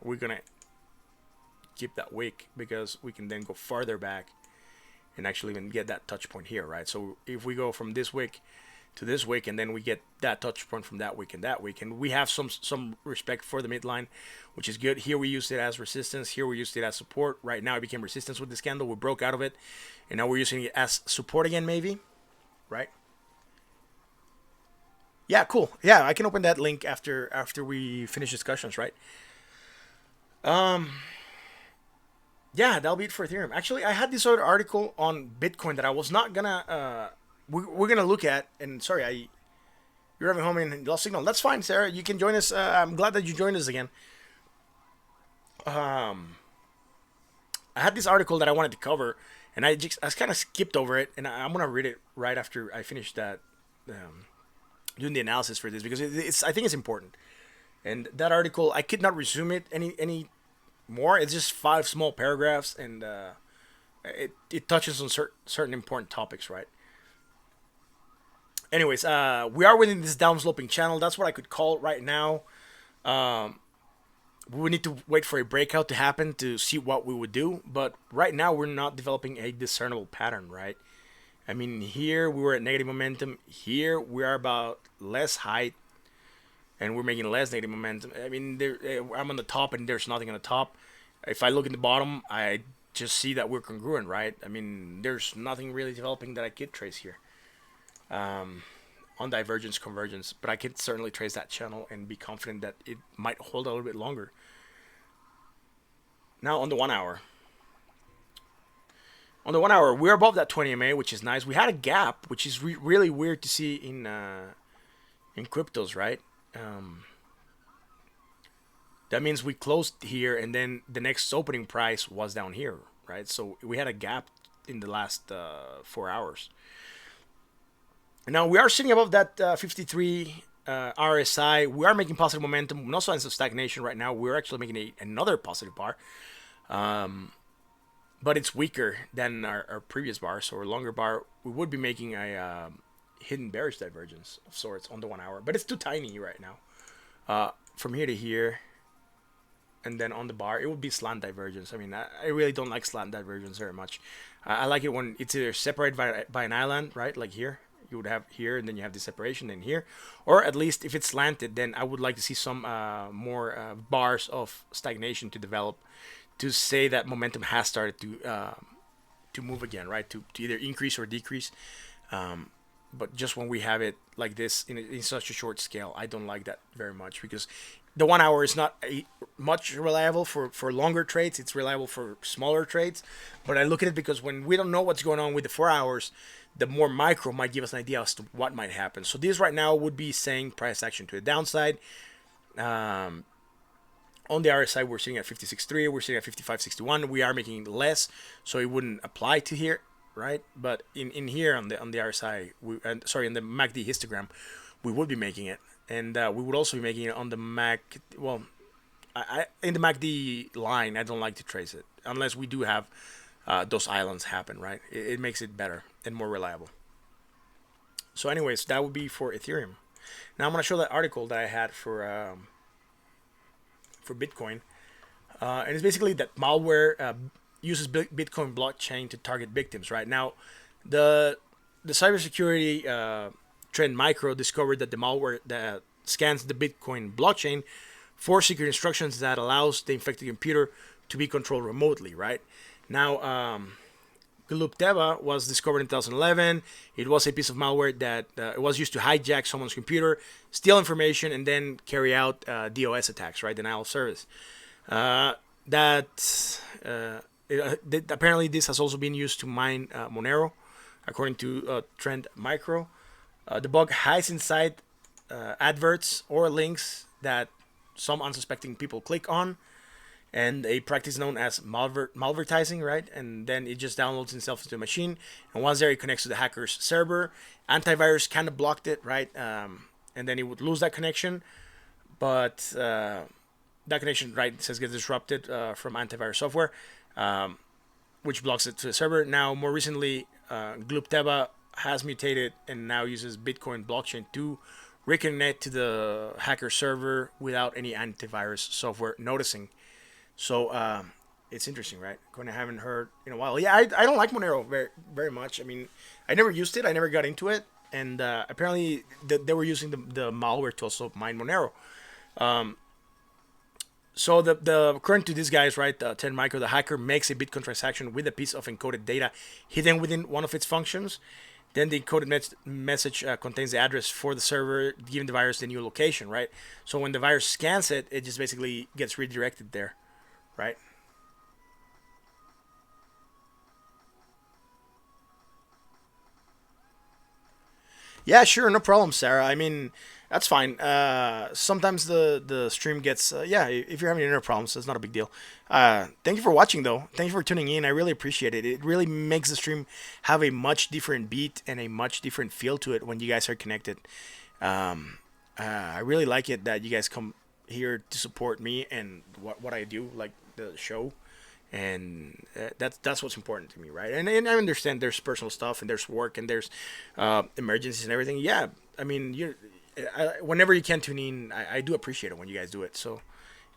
We're gonna keep that wick because we can then go farther back and actually even get that touch point here, right? So if we go from this wick to this wick, and then we get that touch point from that wick and that wick, and we have some respect for the midline, which is good. Here we used it as resistance, here we used it as support. Right now it became resistance with this candle. We broke out of it, and now we're using it as support again, maybe, right? Yeah, cool. Yeah, I can open that link after we finish discussions, right? Yeah, that'll be it for Ethereum. Actually, I had this other article on Bitcoin that I was not gonna we're gonna look at. And sorry, you're having home and lost signal. That's fine, Sarah. You can join us. I'm glad that you joined us again. I had this article that I wanted to cover, and I kind of skipped over it, and I'm gonna read it right after I finish that doing the analysis for this, because it's I think it's important. And that article, I could not resume it any more. It's just 5 small paragraphs, and it touches on certain important topics, right? Anyways, we are within this downsloping channel. That's what I could call it right now. We would need to wait for a breakout to happen to see what we would do. But right now, we're not developing a discernible pattern, right? I mean, here we were at negative momentum. Here we are about less height, and we're making less negative momentum. I mean, I'm on the top, and there's nothing on the top. If I look at the bottom, I just see that we're congruent, right? I mean, there's nothing really developing that I could trace here. On divergence, convergence, but I could certainly trace that channel and be confident that it might hold a little bit longer. Now on the 1 hour. On the 1 hour, we're above that 20 MA, which is nice. We had a gap, which is really weird to see in cryptos, right? That means we closed here, and then the next opening price was down here, right? So we had a gap in the last 4 hours. Now we are sitting above that 53 RSI. We are making positive momentum. No signs of stagnation right now. We're actually making another positive bar. but it's weaker than our previous bar. So our longer bar, we would be making a hidden bearish divergence of sorts on the 1 hour, but it's too tiny right now. From here to here, and then on the bar, it would be slant divergence. I mean, I really don't like slant divergence very much. I like it when it's either separated by an island, right? Like here, you would have here, and then you have the separation in here, or at least if it's slanted, then I would like to see some more bars of stagnation to develop to say that momentum has started to move again, right? To either increase or decrease. But just when we have it like this in such a short scale, I don't like that very much, because the 1 hour is not much reliable for longer trades. It's reliable for smaller trades, but I look at it because when we don't know what's going on with the 4 hours, the more micro might give us an idea as to what might happen. So this right now would be saying price action to the downside. On the RSI, we're sitting at 56.3. We're sitting at 55.61. We are making less, so it wouldn't apply to here, right? But in here on the RSI, sorry, on the MACD histogram, we would be making it, and we would also be making it on the MAC. Well, in the MACD line, I don't like to trace it unless we do have those islands happen, right? It makes it better and more reliable. So, anyways, that would be for Ethereum. Now I'm gonna show that article that I had for Bitcoin, and it's basically that malware uses Bitcoin blockchain to target victims. Right now, the cybersecurity trend micro discovered that the malware that scans the Bitcoin blockchain for secret instructions that allows the infected computer to be controlled remotely. Right now, Glupteva was discovered in 2011. It was a piece of malware that it was used to hijack someone's computer, steal information, and then carry out DOS attacks, right? Denial of service. Apparently, this has also been used to mine Monero, according to Trend Micro. The bug hides inside adverts or links that some unsuspecting people click on, and a practice known as malvertising, right? And then it just downloads itself into the machine, and once there, it connects to the hacker's server. Antivirus kind of blocked it, right? And then it would lose that connection, but that connection, right, says gets disrupted from antivirus software, which blocks it to the server. Now, more recently, Glupteva has mutated and now uses Bitcoin blockchain to reconnect to the hacker server without any antivirus software noticing. So it's interesting, right? Going I haven't heard in a while. Yeah, I don't like Monero very much. I mean, I never used it. I never got into it, and apparently they were using the malware to also mine Monero. So the according to these guys, right, 10 micro, the hacker makes a Bitcoin transaction with a piece of encoded data hidden within one of its functions. Then the encoded message contains the address for the server, giving the virus the new location, right? So when the virus scans it, it just basically gets redirected there, right? Yeah, sure, no problem, Sarah. I mean, that's fine. Sometimes the stream gets yeah. If you're having internet problems, that's not a big deal. Thank you for watching, though. Thank you for tuning in. I really appreciate it. It really makes the stream have a much different beat and a much different feel to it when you guys are connected. I really like it that you guys come here to support me and what I do, like the show, and that's what's important to me, right? And I understand there's personal stuff and there's work and there's emergencies and everything. Yeah, I mean, whenever you can tune in, I do appreciate it when you guys do it. So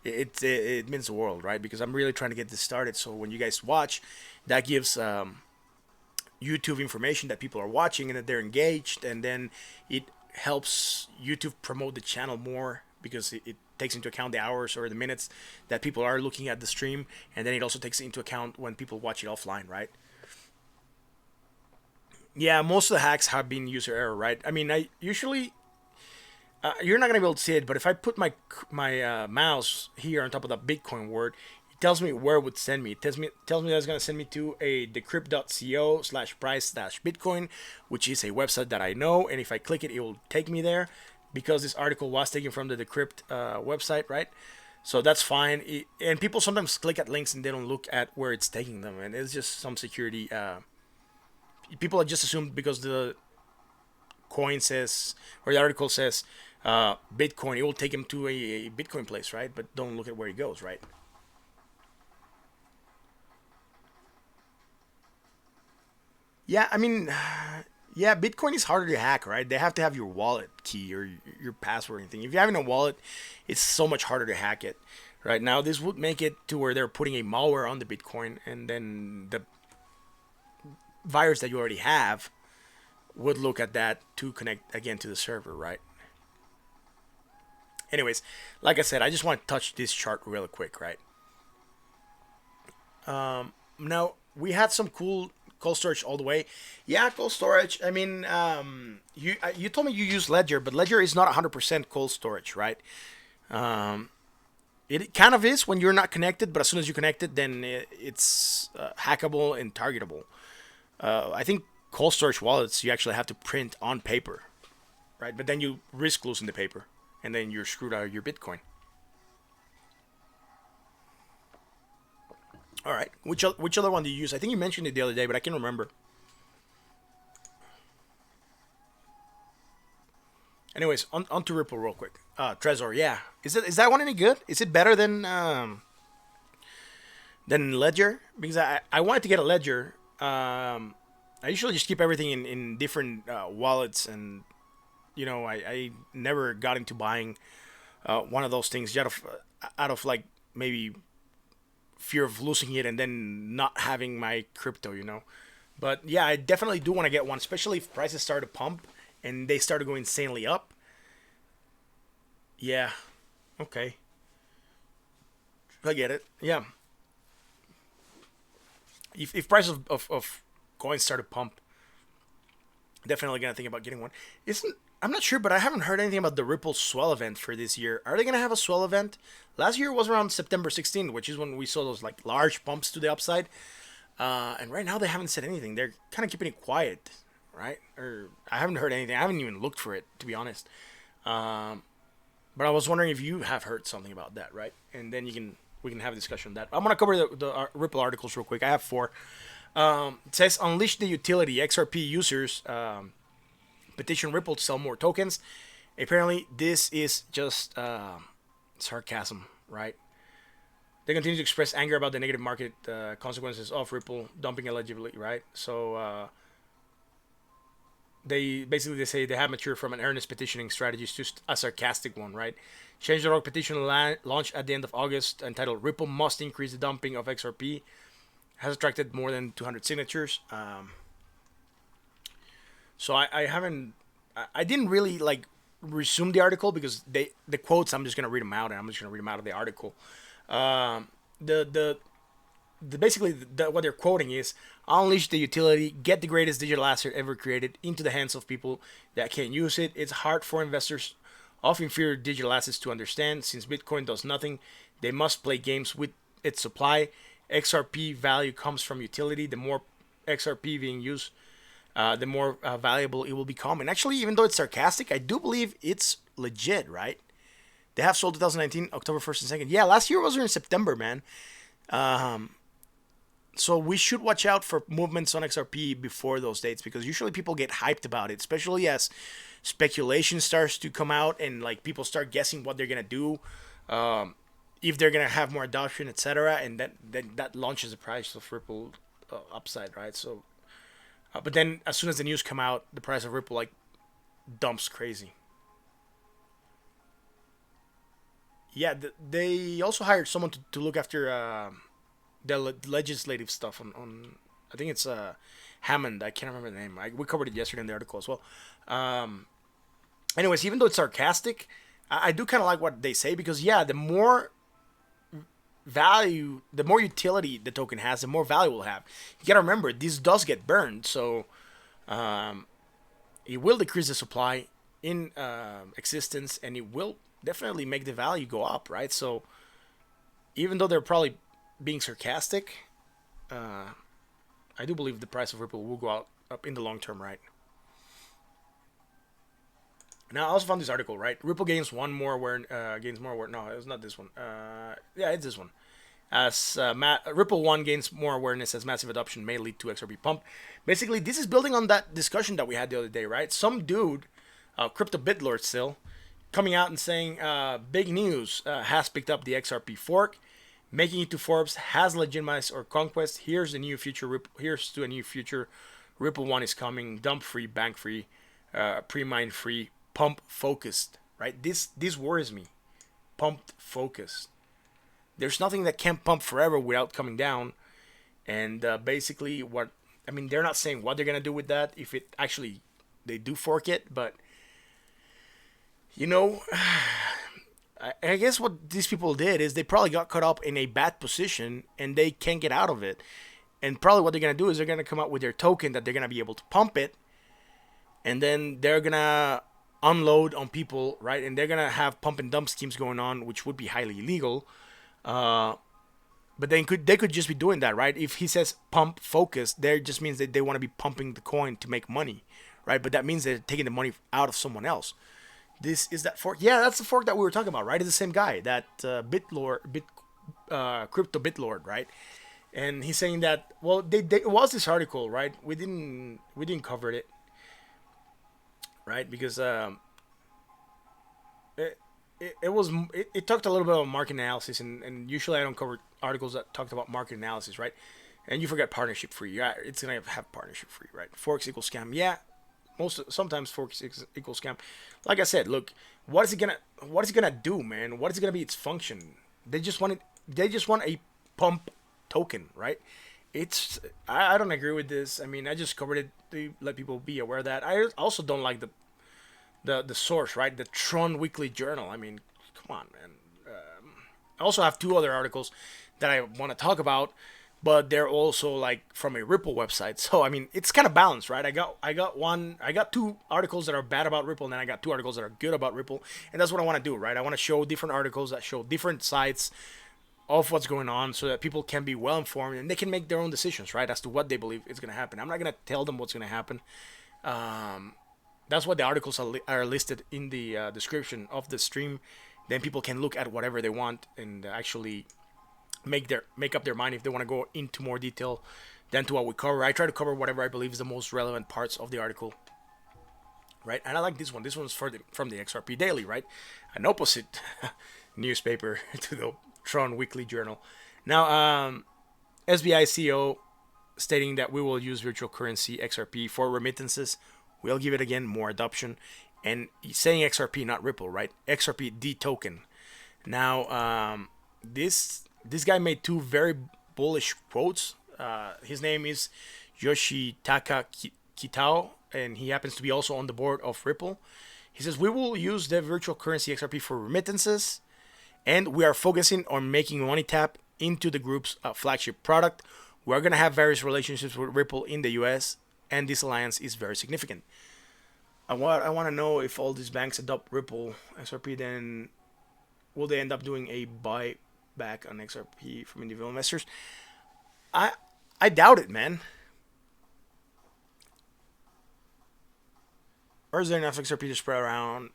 it means the world, right? Because I'm really trying to get this started. So when you guys watch, that gives YouTube information that people are watching and that they're engaged, and then it helps YouTube promote the channel more because it takes into account the hours or the minutes that people are looking at the stream, and then it also takes into account when people watch it offline, right? Yeah, most of the hacks have been user error, right? I mean, I usually you're not gonna be able to see it, but if I put my mouse here on top of the Bitcoin word, it tells me where it would send me. It tells me that it's gonna send me to a decrypt.co/price-bitcoin, which is a website that I know, and if I click it, it will take me there because this article was taken from the Decrypt website, right? So that's fine. And people sometimes click at links and they don't look at where it's taking them, and it's just some security. People are just assumed because the coin says or the article says Bitcoin, it will take him to a Bitcoin place, right? But don't look at where he goes, right? Yeah, I mean, yeah, Bitcoin is harder to hack, right? They have to have your wallet key or your password or anything. If you're having a wallet, it's so much harder to hack it. Right now, this would make it to where they're putting a malware on the Bitcoin, and then the virus that you already have would look at that to connect again to the server, right? Anyways, like I said, I just want to touch this chart real quick, right? Now we had some cold storage all the way. Yeah, cold storage. I mean, you told me you use Ledger, but Ledger is not 100% cold storage, right? It kind of is when you're not connected, but as soon as you connect it, then it's hackable and targetable. I think cold storage wallets you actually have to print on paper, right? But then you risk losing the paper, and then you're screwed out of your Bitcoin. All right. Which other one do you use? I think you mentioned it the other day, but I can't remember. Anyways, on to Ripple real quick. Trezor, yeah. Is that one any good? Is it better than Ledger? Because I wanted to get a Ledger. I usually just keep everything in different wallets, and I never got into buying one of those things out of like maybe fear of losing it and then not having my crypto. But yeah, I definitely do want to get one, especially if prices start to pump and they started going insanely up. Yeah, okay, I get it. Yeah, if prices of coins start to pump, definitely gonna think about getting one. Isn't I'm not sure, but I haven't heard anything about the Ripple Swell event for this year. Are they gonna have a Swell event? Last year was around September 16th, which is when we saw those like large pumps to the upside. And right now they haven't said anything. They're kind of keeping it quiet, right? Or I haven't heard anything. I haven't even looked for it, to be honest. Um, but I was wondering if you have heard something about that, right? And then we can have a discussion on that. I'm gonna cover the Ripple articles real quick. I have four. It says unleash the utility. XRP users petition Ripple to sell more tokens. Apparently, this is just sarcasm, right? They continue to express anger about the negative market consequences of Ripple dumping allegedly, right? So they say they have matured from an earnest petitioning strategy to a sarcastic one, right? Change.org petition launched at the end of August entitled "Ripple must increase the dumping of XRP" has attracted more than 200 signatures. So I haven't, I didn't really like resume the article because the quotes I'm just gonna read them out, and I'm just gonna read them out of the article. Um, the basically what they're quoting is unleash the utility, get the greatest digital asset ever created into the hands of people that can use it. It's hard for investors of inferior digital assets to understand since Bitcoin does nothing. They must play games with its supply. XRP value comes from utility. The more XRP being used, the more valuable it will become. And actually, even though it's sarcastic, I do believe it's legit, right? They have sold 2019, October 1st and 2nd. Yeah, last year was in September, man. So we should watch out for movements on XRP before those dates because usually people get hyped about it, especially as speculation starts to come out and like people start guessing what they're gonna do, if they're gonna have more adoption, etc. And that launches the price of Ripple upside, right? So, but then as soon as the news come out, the price of Ripple like dumps crazy. Yeah, they also hired someone to look after the legislative stuff on I think it's Hammond. I can't remember the name. We covered it yesterday in the article as well. Um, anyways, even though it's sarcastic, I do kind of like what they say because yeah, the more value, the more utility the token has, the more value we'll have. You gotta remember this does get burned, so um, it will decrease the supply in existence, and it will definitely make the value go up, right? So even though they're probably being sarcastic, uh, I do believe the price of Ripple will go up in the long term, right? Now I also found this article, right? Ripple gains one more aware, gains more aware. No, it's not this one. Yeah, it's this one. As Ripple One gains more awareness as massive adoption may lead to XRP pump. Basically, this is building on that discussion that we had the other day, right? Some dude, crypto bitlord still, coming out and saying, big news, has picked up the XRP fork, making it to Forbes, has legitimized or conquest. Here's to a new future Ripple one is coming, dump free, bank free, pre-mine free, pump focused, right? This worries me. Pumped focused. There's nothing that can pump forever without coming down. And basically, they're not saying what they're gonna do with that if it actually they do fork it, but you know, I guess what these people did is they probably got caught up in a bad position and they can't get out of it. And probably what they're gonna do is they're gonna come out with their token that they're gonna be able to pump it, and then they're gonna unload on people, right? And they're gonna have pump and dump schemes going on, which would be highly illegal. But they could just be doing that, right? If he says pump focus, there just means that they want to be pumping the coin to make money, right? But that means they're taking the money out of someone else. This is that fork. Yeah, that's the fork that we were talking about, right? It's the same guy, that crypto bitlord, right? And he's saying that, well, it was this article, right? We didn't cover it, right? Because it talked a little bit about market analysis, and usually I don't cover articles that talked about market analysis, right? And you forget partnership free. Yeah, it's gonna have partnership free, right? Forex equals scam. Yeah, sometimes Forex equals scam. Like I said, look, what is it gonna do, man? What is it gonna be its function? They just want a pump token, right? I don't agree with this. I mean, I just covered it to let people be aware of that. I also don't like the source, right? The Tron Weekly Journal. I mean, come on, man. I also have two other articles that I want to talk about, but they're also like from a Ripple website. So I mean, it's kind of balanced, right? I got two articles that are bad about Ripple, and then I got two articles that are good about Ripple, and that's what I want to do, right? I want to show different articles that show different sides of what's going on, so that people can be well informed and they can make their own decisions, right, as to what they believe is going to happen. I'm not going to tell them what's going to happen. That's why the articles are listed in the description of the stream. Then people can look at whatever they want and actually make up their mind if they want to go into more detail than to what we cover. I try to cover whatever I believe is the most relevant parts of the article, right? And I like this one. This one's from the XRP Daily, right? An opposite newspaper to the Tron Weekly Journal. Now, SBI CEO stating that we will use virtual currency XRP for remittances. We'll give it again more adoption, and he's saying XRP, not Ripple, right? XRP D token. Now, this guy made two very bullish quotes. His name is Yoshitaka Kitao, and he happens to be also on the board of Ripple. He says, we will use the virtual currency XRP for remittances, and we are focusing on making money tap into the group's flagship product. We're going to have various relationships with Ripple in the US, and this alliance is very significant. I want to know if all these banks adopt Ripple XRP, then will they end up doing a buyback on XRP from individual investors? I doubt it, man. Or is there enough XRP to spread around?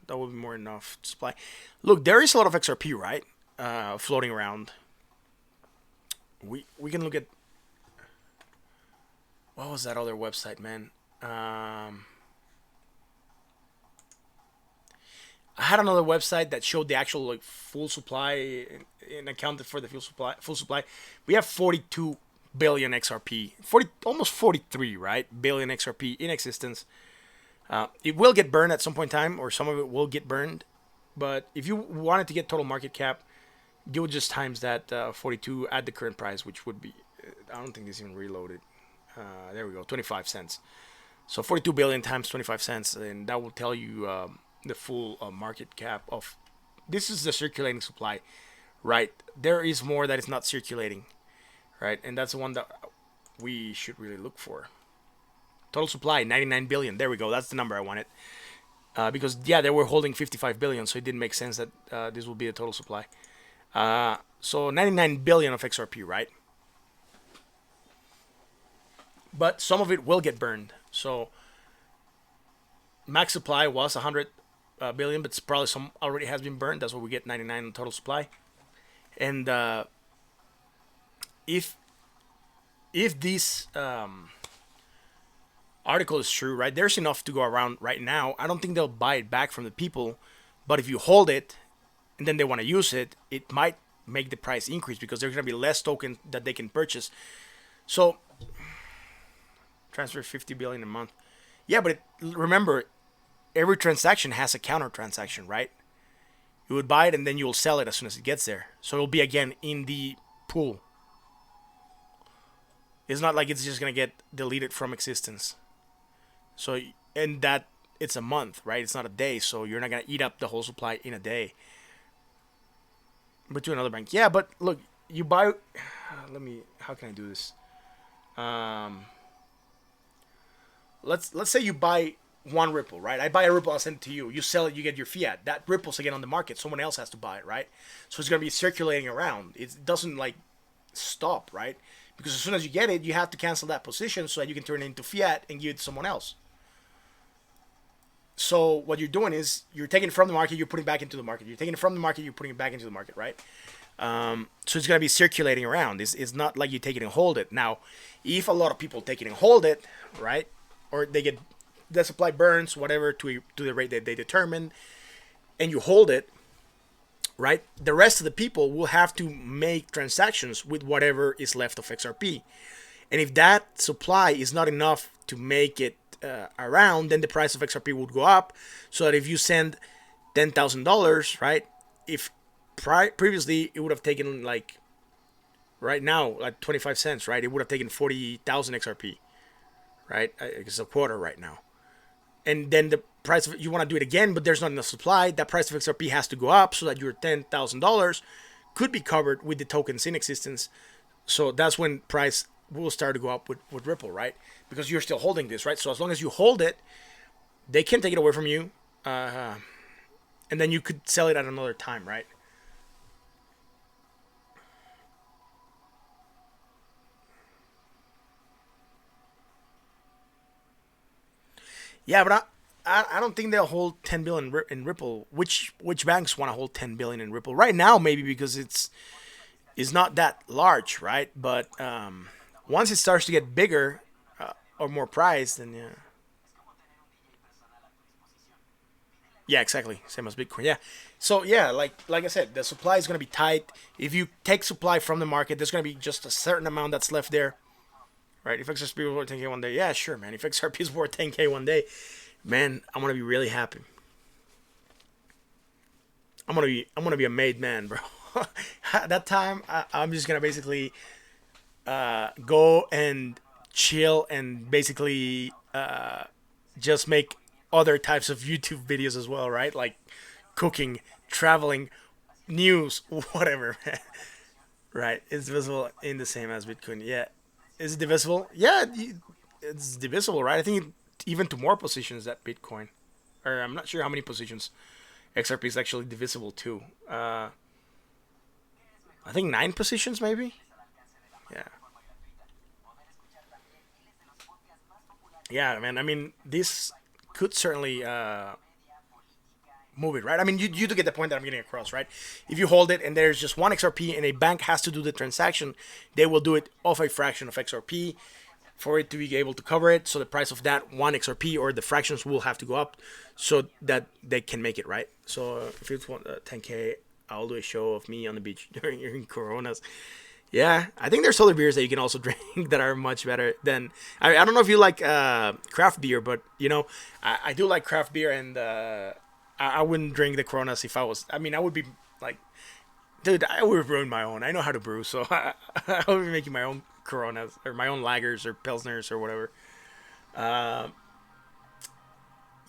That would be more enough to supply. Look, there is a lot of XRP, right? Floating around. We can look at, what was that other website, man? I had another website that showed the actual like full supply and accounted for the full supply. We have 42 billion XRP, almost 43, right? Billion XRP in existence. It will get burned at some point in time, or some of it will get burned. But if you wanted to get total market cap, you would just times that 42 at the current price, which would be, I don't think this is even reloaded. There we go, 25 cents. So 42 billion times 25 cents, and that will tell you the full market cap of, this is the circulating supply, right? There is more that is not circulating, right? And that's the one that we should really look for. Total supply, 99 billion. There we go. That's the number I wanted. Because, yeah, they were holding 55 billion, so it didn't make sense that this would be the total supply. So 99 billion of XRP, right? But some of it will get burned. So max supply was 100 billion, but probably some already has been burned. That's why we get 99 in total supply. And if this article is true, right, there's enough to go around right now. I don't think they'll buy it back from the people, but if you hold it and then they want to use it, it might make the price increase because there's going to be less tokens that they can purchase. So transfer 50 billion a month. Yeah, but remember, every transaction has a counter transaction, right? You would buy it and then you'll sell it as soon as it gets there. So it'll be again in the pool. It's not like it's just gonna get deleted from existence. So and that it's a month, right? It's not a day, so you're not gonna eat up the whole supply in a day. But to another bank, yeah. But look, you buy. Let me. How can I do this? Let's say you buy one Ripple, right? I buy a Ripple, I'll send it to you. You sell it, you get your fiat. That Ripple's again on the market. Someone else has to buy it, right? So it's gonna be circulating around. It doesn't like stop, right? Because as soon as you get it, you have to cancel that position so that you can turn it into fiat and give it to someone else. So what you're doing is you're taking it from the market, you're putting it back into the market. You're taking it from the market, you're putting it back into the market, right? So it's gonna be circulating around. It's not like you take it and hold it. Now, if a lot of people take it and hold it, right, or they get the supply burns, whatever, to the rate that they determine, and you hold it, right, the rest of the people will have to make transactions with whatever is left of XRP. And if that supply is not enough to make it around, then the price of XRP would go up. So that if you send $10,000, right, if previously it would have taken like right now like 25 cents, right, it would have taken 40,000 XRP, right? It's a quarter right now. And then the price of you want to do it again, but there's not enough supply. That price of XRP has to go up so that your $10,000 could be covered with the tokens in existence. So that's when price will start to go up with Ripple, right? Because you're still holding this, right? So as long as you hold it, they can't take it away from you, and then you could sell it at another time, right? Yeah, but I don't think they'll hold 10 billion in Ripple. Which banks want to hold 10 billion in Ripple right now? Maybe because it's not that large, right? But once it starts to get bigger or more priced, then yeah. Yeah, exactly. Same as Bitcoin. Yeah. So yeah, like I said, the supply is gonna be tight. If you take supply from the market, there's gonna be just a certain amount that's left there, right? If XRP is worth 10K one day, yeah, sure, man. If XRP is worth 10K one day, man, I'm gonna be really happy. I'm gonna be a made man, bro. At that time, I'm just gonna basically go and chill and basically just make other types of YouTube videos as well, right? Like cooking, traveling, news, whatever. Right? It's divisible in the same as Bitcoin. Yeah. Is it divisible? Yeah, it's divisible, right? I think even to more positions that Bitcoin. Or I'm not sure how many positions XRP is actually divisible to. I think 9 positions maybe. Yeah. Yeah, man. I mean, this could certainly move it, right? I mean, you do get the point that I'm getting across, right? If you hold it and there's just one XRP and a bank has to do the transaction, they will do it off a fraction of XRP for it to be able to cover it. So the price of that one XRP or the fractions will have to go up so that they can make it, right? So if it's 10K, I'll do a show of me on the beach during Coronas. Yeah, I think there's other beers that you can also drink that are much better than. I don't know if you like craft beer, but I do like craft beer, and I wouldn't drink the Coronas if I was. I mean, I would be like, dude, I would ruin my own. I know how to brew, so I would be making my own Coronas or my own lagers or pilsners or whatever.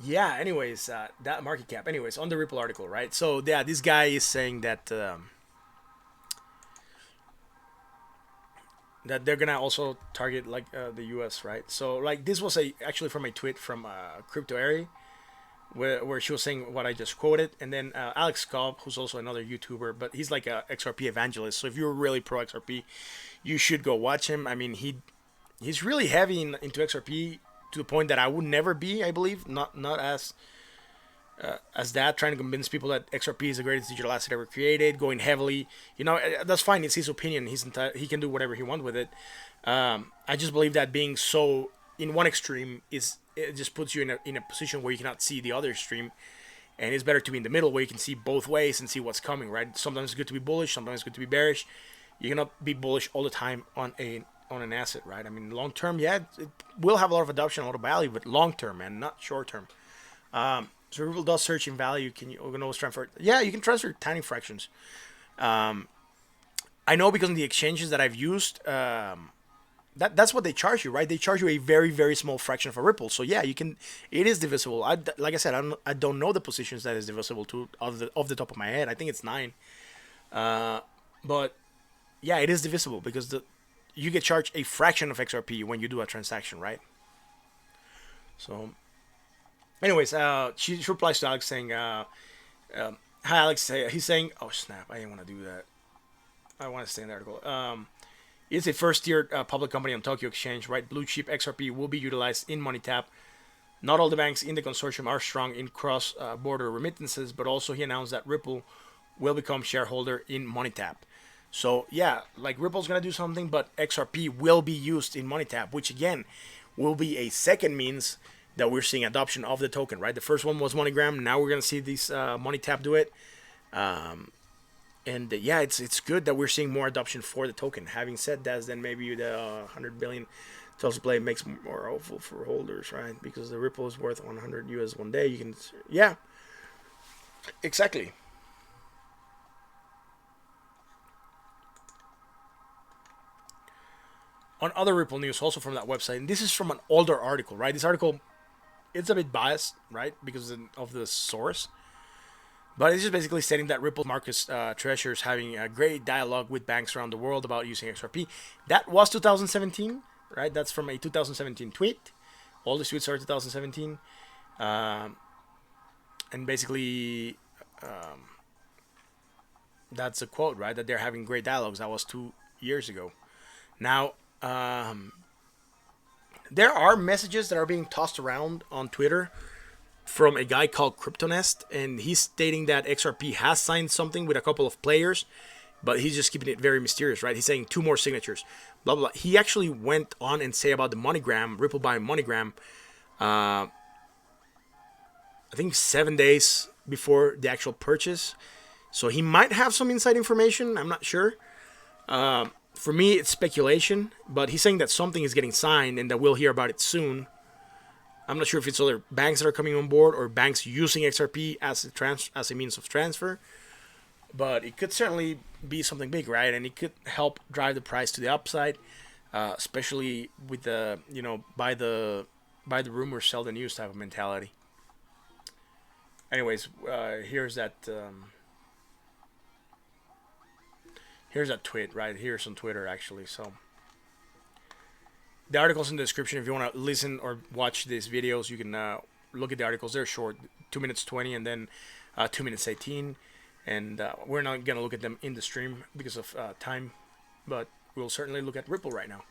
Yeah. Anyways, that market cap. Anyways, on the Ripple article, right? So yeah, this guy is saying that. That they're gonna also target like the U.S., right? So like this was actually from a tweet from Crypto Airy, where she was saying what I just quoted, and then Alex Cobb, who's also another YouTuber, but he's like a XRP evangelist. So if you're really pro XRP, you should go watch him. I mean, he's really heavy into XRP to the point that I would never be. I believe not as that, trying to convince people that XRP is the greatest digital asset ever created, going heavily. That's fine. It's his opinion. He can do whatever he wants with it. I just believe that being so in one extreme it just puts you in a position where you cannot see the other extreme, and it's better to be in the middle where you can see both ways and see what's coming. Right? Sometimes it's good to be bullish. Sometimes it's good to be bearish. You cannot be bullish all the time on a on an asset, right? I mean, long term, yeah, it will have a lot of adoption, a lot of value, but long term, man, not short term. So Ripple does search in value. Can you always transfer? Yeah, you can transfer tiny fractions. I know because in the exchanges that I've used, that's what they charge you, right? They charge you a very very small fraction of a Ripple. So yeah, you can. It is divisible. Like I said, I don't know the positions that is divisible to off the top of my head. I think it's 9. But yeah, it is divisible because you get charged a fraction of XRP when you do a transaction, right? So, anyways, she replies to Alex saying, "Hi Alex." He's saying, "Oh snap, I didn't want to do that. I want to stay in the article." It's a first-tier public company on Tokyo Exchange, right? Blue chip XRP will be utilized in MoneyTap. Not all the banks in the consortium are strong in cross-border remittances, but also he announced that Ripple will become shareholder in MoneyTap. So yeah, like Ripple's gonna do something, but XRP will be used in MoneyTap, which again will be a second means that we're seeing adoption of the token, right? The first one was MoneyGram. Now we're gonna see this MoneyTap do it. And yeah, it's good that we're seeing more adoption for the token. Having said that, then maybe the 100 billion Tulsa play makes more hopeful for holders, right? Because the Ripple is worth 100 US one day. You can, yeah, exactly. On other Ripple news, also from that website, and this is from an older article, right? This article, it's a bit biased, right, because of the source. But it's just basically stating that Ripple Marcus Treasure is having a great dialogue with banks around the world about using XRP. That was 2017, right? That's from a 2017 tweet. All the tweets are 2017. And basically, that's a quote, right? That they're having great dialogues. That was 2 years ago. Now, there are messages that are being tossed around on Twitter from a guy called Cryptonest, and he's stating that XRP has signed something with a couple of players, but he's just keeping it very mysterious, right? He's saying 2 more signatures, blah, blah, blah. He actually went on and say about the MoneyGram, Ripple buying MoneyGram, I think 7 days before the actual purchase. So he might have some inside information. I'm not sure. For me, it's speculation, but he's saying that something is getting signed and that we'll hear about it soon. I'm not sure if it's other banks that are coming on board or banks using XRP as a means of transfer, but it could certainly be something big, right? And it could help drive the price to the upside, especially with the buy the rumor, sell the news type of mentality. Anyways, here's that tweet right here's on Twitter actually. So the article's in the description. If you want to listen or watch these videos, you can look at the articles. They're short, 2 minutes 20, and then 2 minutes 18. And we're not gonna look at them in the stream because of time, but we'll certainly look at Ripple right now.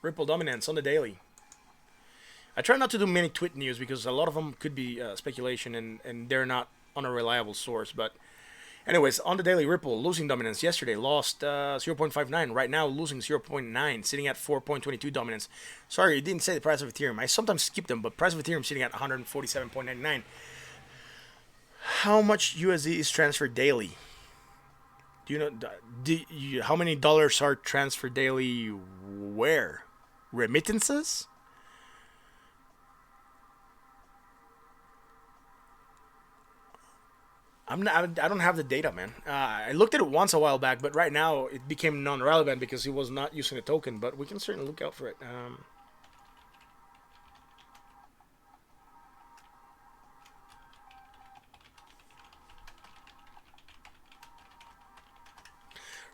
Ripple dominance on the daily. I try not to do many tweet news because a lot of them could be speculation and they're not on a reliable source. But anyways, on the daily, Ripple losing dominance yesterday, lost 0.59. Right now, losing 0.9, sitting at 4.22 dominance. Sorry, it didn't say the price of Ethereum. I sometimes skip them, but price of Ethereum sitting at 147.99. How much USD is transferred daily? Do you know? How many dollars are transferred daily? Where? Remittances? I don't have the data, man. I looked at it once a while back, but right now it became non-relevant because he was not using a token. But we can certainly look out for it.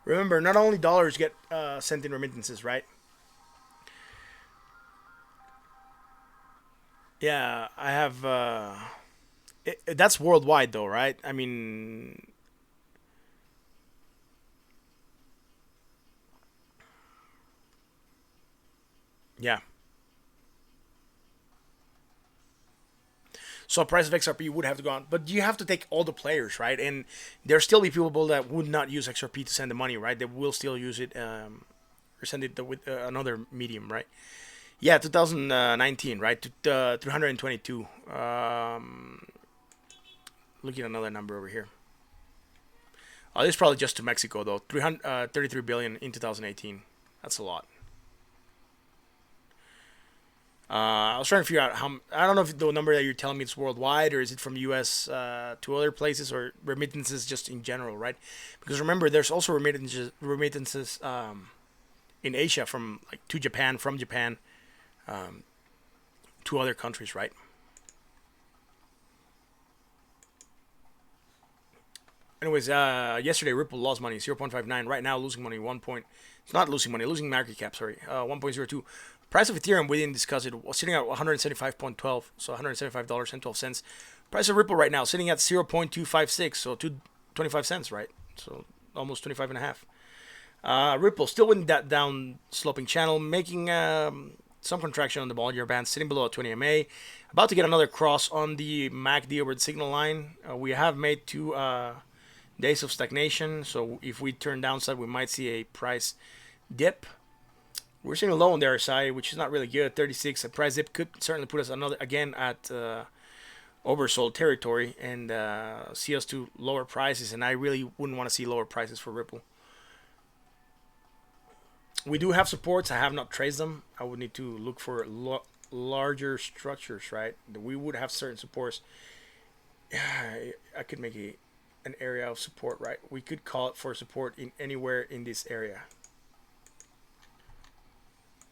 Remember, not only dollars get sent in remittances, right? Yeah, I have. That's worldwide, though, right? I mean, yeah. So price of XRP would have to go on, but you have to take all the players, right? And there still be people that would not use XRP to send the money, right? They will still use it or send it with another medium, right? Yeah, 2019, right? To 322. Looking at another number over here. This is probably just to Mexico though. 333 billion in 2018. That's a lot. I was trying to figure out how. I don't know if the number that you're telling me is worldwide or is it from U.S. To other places or remittances just in general, right? Because remember, there's also remittances in Asia from like to Japan, from Japan to other countries, right? Anyways, yesterday Ripple lost money 0.59. Right now losing money 1 point. It's not losing money, losing market cap. Sorry, 1.02. Price of Ethereum, we didn't discuss it. Was sitting at 175.12, so $175.12. Price of Ripple right now sitting at 0.256, so 25 cents, right? So almost 25 and a half. Ripple still in that down sloping channel, making some contraction on the Bollinger Band, sitting below a 20 MA. About to get another cross on the MACD over the signal line. We have made 2 days of stagnation, so if we turn downside, we might see a price dip. We're seeing a low on the RSI, which is not really good. 36. A price dip could certainly put us again at oversold territory and see us to lower prices. And I really wouldn't want to see lower prices for Ripple. We do have supports. I have not traced them. I would need to look for larger structures, right? We would have certain supports. I could make an area of support, right? We could call it for support in anywhere in this area.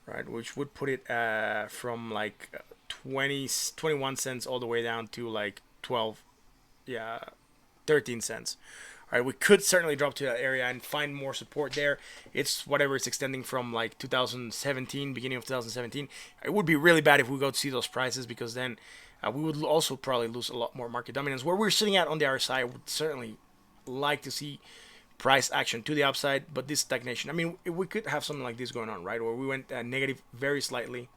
Right, which would put it from like 21 cents all the way down to like 13 cents. All right, we could certainly drop to that area and find more support there. It's whatever it's extending from like 2017, beginning of 2017. It would be really bad if we go to see those prices because then we would also probably lose a lot more market dominance. Where we're sitting at on the RSI, I would certainly like to see price action to the upside, but this stagnation, I mean, we could have something like this going on, right? Where we went negative very slightly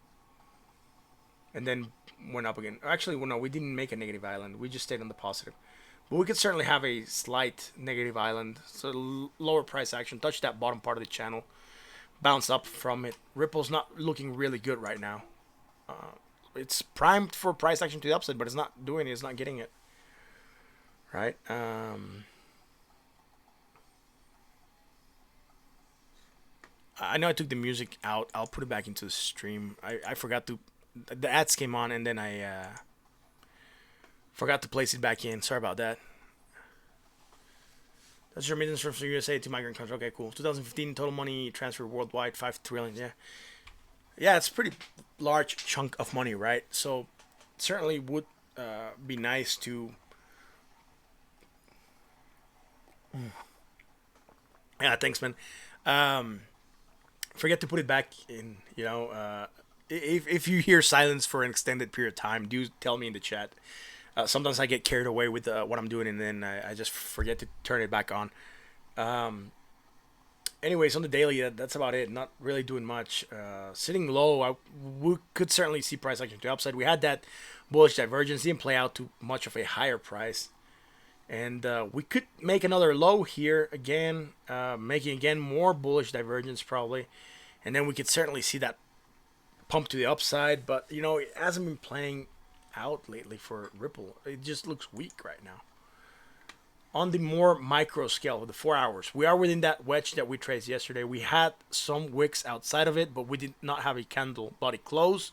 and then went up again. Actually, well, no, we didn't make a negative island. We just stayed on the positive. But we could certainly have a slight negative island. So lower price action, touch that bottom part of the channel, bounce up from it. Ripple's not looking really good right now. It's primed for price action to the upside, but it's not doing it. It's not getting it. Right? I know I took the music out. I'll put it back into the stream. I forgot to... The ads came on and then I forgot to place it back in. Sorry about that. That's remittance from the USA to migrant countries. Okay, cool. 2015 total money transfer worldwide, 5 trillion. Yeah. Yeah, it's a pretty large chunk of money, right? So certainly would be nice to... Yeah, thanks, man. Forget to put it back in, if you hear silence for an extended period of time, do tell me in the chat. Sometimes I get carried away with what I'm doing and then I just forget to turn it back on. Anyways, on the daily, that's about it. Not really doing much. Sitting low, we could certainly see price action to the upside. We had that bullish divergence, didn't play out to much of a higher price. And we could make another low here again, making again more bullish divergence probably. And then we could certainly see that pump to the upside. But, it hasn't been playing out lately for Ripple. It just looks weak right now. On the more micro scale, the 4 hours, we are within that wedge that we traced yesterday. We had some wicks outside of it, but we did not have a candle body close.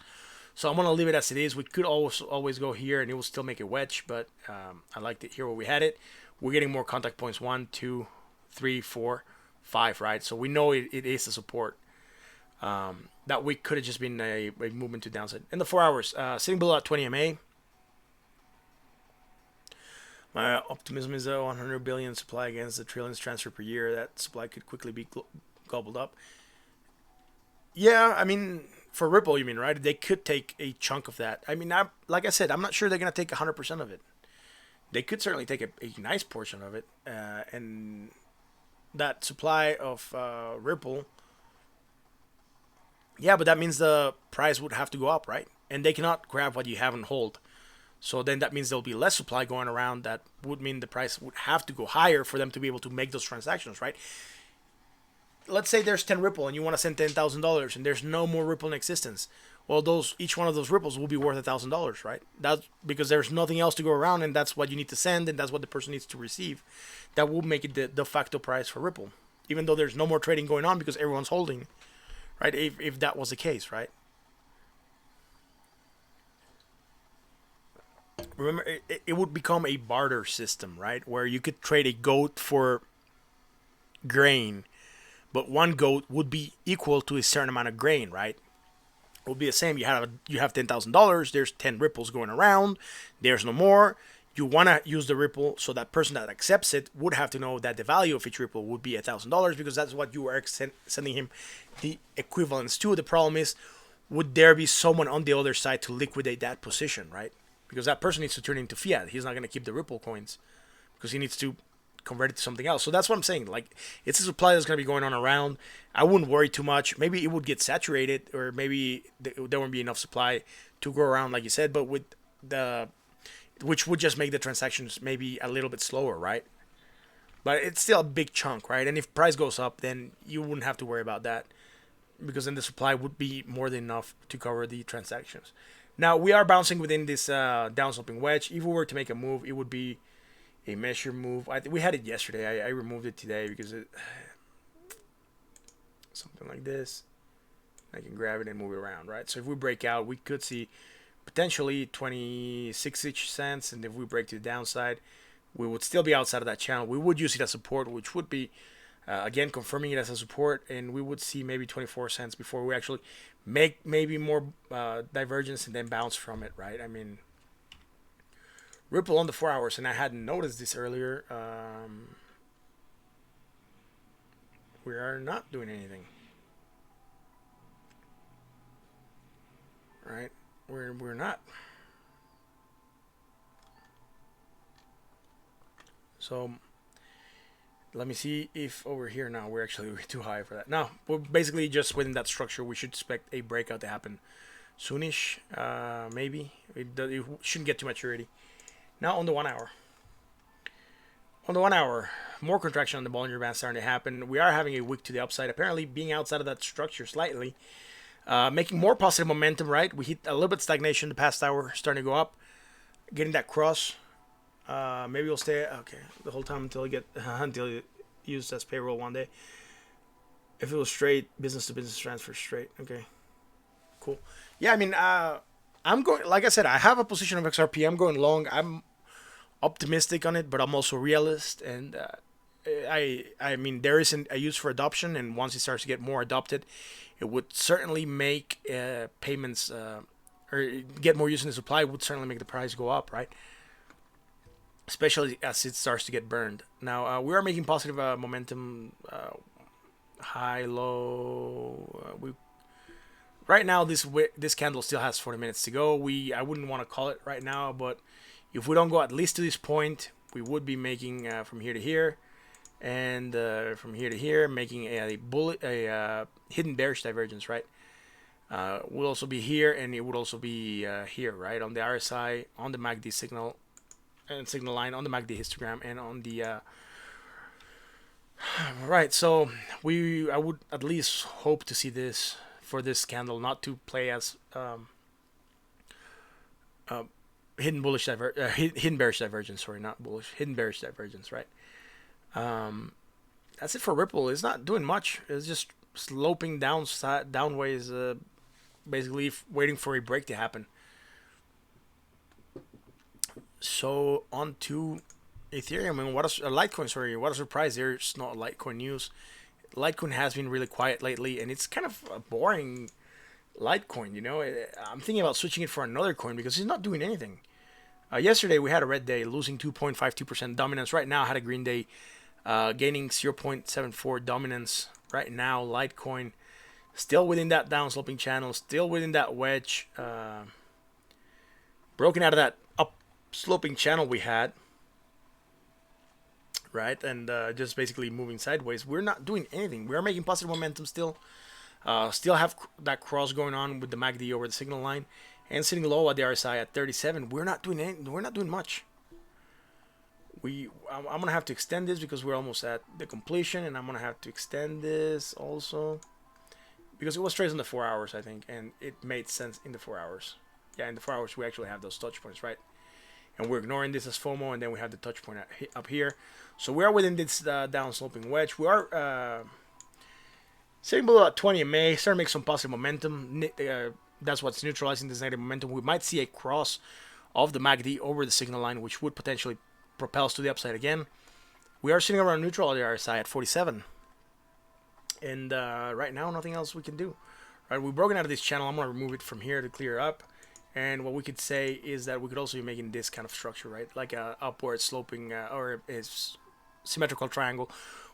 So I'm going to leave it as it is. We could always go here and it will still make a wedge, but I liked it here where we had it. We're getting more contact points, 1, 2, 3, 4, 5, right? So we know it is a support. That week could have just been a movement to downside. In the 4 hours, sitting below at 20 MA. My optimism is 100 billion supply against the trillions transfer per year. That supply could quickly be gobbled up. Yeah, I mean... For Ripple, you mean, right? They could take a chunk of that. I mean, like I said, I'm not sure they're going to take 100% of it. They could certainly take a nice portion of it. And that supply of Ripple, yeah, but that means the price would have to go up, right? And they cannot grab what you have on hold. So then that means there'll be less supply going around. That would mean the price would have to go higher for them to be able to make those transactions, right? Let's say there's 10 Ripple and you want to send $10,000 and there's no more Ripple in existence. well, those each one of those ripples will be worth $1,000, right? That's because there's nothing else to go around, and that's what you need to send, and that's what the person needs to receive. That will make it the de facto price for Ripple, even though there's no more trading going on because everyone's holding, right? If that was the case, right? Remember, it would become a barter system, right? Where you could trade a goat for grain, but one goat would be equal to a certain amount of grain, right? It would be the same. You have $10,000. There's 10 ripples going around. There's no more. You want to use the ripple, so that person that accepts it would have to know that the value of each ripple would be $1,000 because that's what you are sending him the equivalence to. The problem is, would there be someone on the other side to liquidate that position, right? Because that person needs to turn into fiat. He's not going to keep the ripple coins because he needs to convert it to something else. So that's what I'm saying. Like, it's a supply that's going to be going on around. I wouldn't worry too much. Maybe it would get saturated, or maybe there won't be enough supply to go around, like you said. But with which would just make the transactions maybe a little bit slower, right? But it's still a big chunk, right? And if price goes up, then you wouldn't have to worry about that because then the supply would be more than enough to cover the transactions. Now, we are bouncing within this downsloping wedge. If we were to make a move, it would be a measure move. We had it yesterday. I removed it today because something like this. I can grab it and move it around, right? So if we break out, we could see potentially 26-ish cents. And if we break to the downside, we would still be outside of that channel. We would use it as support, which would be, again, confirming it as a support. And we would see maybe 24 cents before we actually make maybe more divergence and then bounce from it, right? I mean, Ripple on the 4 hours, and I hadn't noticed this earlier. We are not doing anything, right? We're not. So let me see if over here now we're actually too high for that. No, we're basically just within that structure. We should expect a breakout to happen soonish, maybe. It shouldn't get too maturity. Now on the 1 hour. On the 1 hour, more contraction on the Bollinger Band starting to happen. We are having a wick to the upside, apparently being outside of that structure slightly. Making more positive momentum, right? We hit a little bit stagnation the past hour, starting to go up. Getting that cross. Maybe we'll stay the whole time until it used as payroll one day. If it was straight, business to business transfer straight. Okay. Cool. Yeah, I mean, I'm going, like I said, I have a position of XRP. I'm going long. I'm optimistic on it, but I'm also realist, and I mean, there isn't a use for adoption, and once it starts to get more adopted, it would certainly make payments or get more use in the supply. Would certainly make the price go up, right? Especially as it starts to get burned. Now we are making positive momentum, high, low. We right now this candle still has 40 minutes to go. I wouldn't want to call it right now, but if we don't go at least to this point, we would be making from here to here, and from here to here, making a hidden bearish divergence, right? Will also be here, and it would also be here, right, on the RSI, on the MACD signal and signal line, on the MACD histogram, and on the right. So I would at least hope to see this for this candle not to play as hidden bearish divergence. Sorry, not bullish. Hidden bearish divergence, right? That's it for Ripple. It's not doing much. It's just sloping downways, basically waiting for a break to happen. So on to Ethereum, and what a Litecoin. Sorry, what a surprise! There's not Litecoin news. Litecoin has been really quiet lately, and it's kind of a boring Litecoin. You know, I'm thinking about switching it for another coin because it's not doing anything. Yesterday we had a red day, losing 2.52% dominance. Right now I had a green day, gaining 0.74 dominance. Right now Litecoin still within that downsloping channel, still within that wedge, broken out of that upsloping channel we had, right, and just basically moving sideways. We're not doing anything. We're making positive momentum still. Still have that cross going on with the MACD over the signal line, and sitting low at the RSI at 37. We're not doing anything. We're not doing much. I'm gonna have to extend this because we're almost at the completion, and I'm gonna have to extend this also because it was traced in the 4 hours, I think, and it made sense in the 4 hours. Yeah, in the 4 hours we actually have those touch points, right? And we're ignoring this as FOMO, and then we have the touch point up here. So we are within this down sloping wedge. We are sitting below at 20 MA, starting to make some positive momentum. That's what's neutralizing this negative momentum. We might see a cross of the MACD over the signal line, which would potentially propel us to the upside again. We are sitting around neutral on the RSI at 47. And right now, nothing else we can do. Right, we've broken out of this channel. I'm going to remove it from here to clear up. And what we could say is that we could also be making this kind of structure, right? Like a upward sloping or a symmetrical triangle,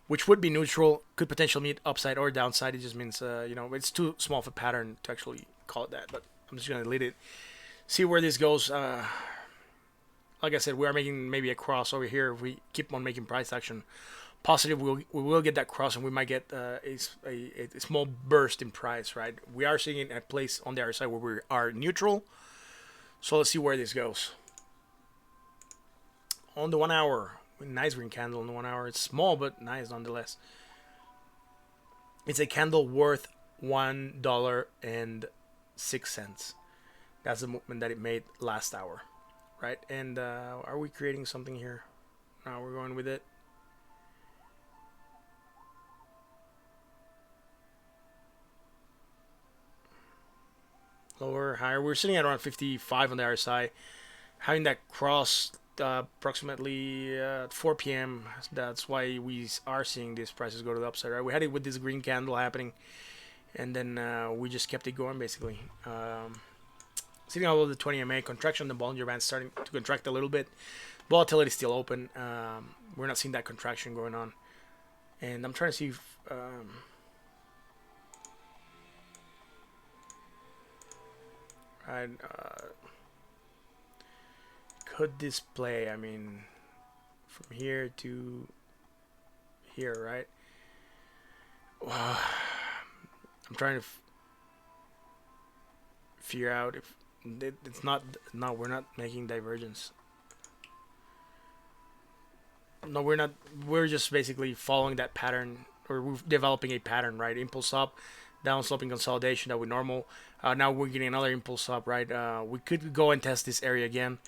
which would be neutral, could potentially meet upside or downside. It just means, it's too small of a pattern to actually call it that. But I'm just going to delete it. See where this goes. Like I said, we are making maybe a cross over here. If we keep on making price action positive, we will get that cross, and we might get a small burst in price, right? We are seeing it at place on the other side where we are neutral. So let's see where this goes. On the 1 hour, nice green candle on the 1 hour. It's small, but nice nonetheless. It's a candle worth $1.06. That's the movement that it made last hour, right? And are we creating something here? No, we're going with it. Lower, higher. We're sitting at around 55 on the RSI. Having that cross approximately 4 p.m. That's why we are seeing these prices go to the upside, right? We had it with this green candle happening, and then we just kept it going, basically. Sitting all over the 20 MA, contraction on the Bollinger Band starting to contract a little bit. Volatility is still open. We're not seeing that contraction going on. And I'm trying to see if... could this play, I mean, from here to here, right? I'm trying to figure out if it's not, no, we're not making divergence. No, we're not, we're just basically following that pattern, or we're developing a pattern, right? Impulse up, down sloping consolidation that we normal. Now we're getting another impulse up, right? We could go and test this area again.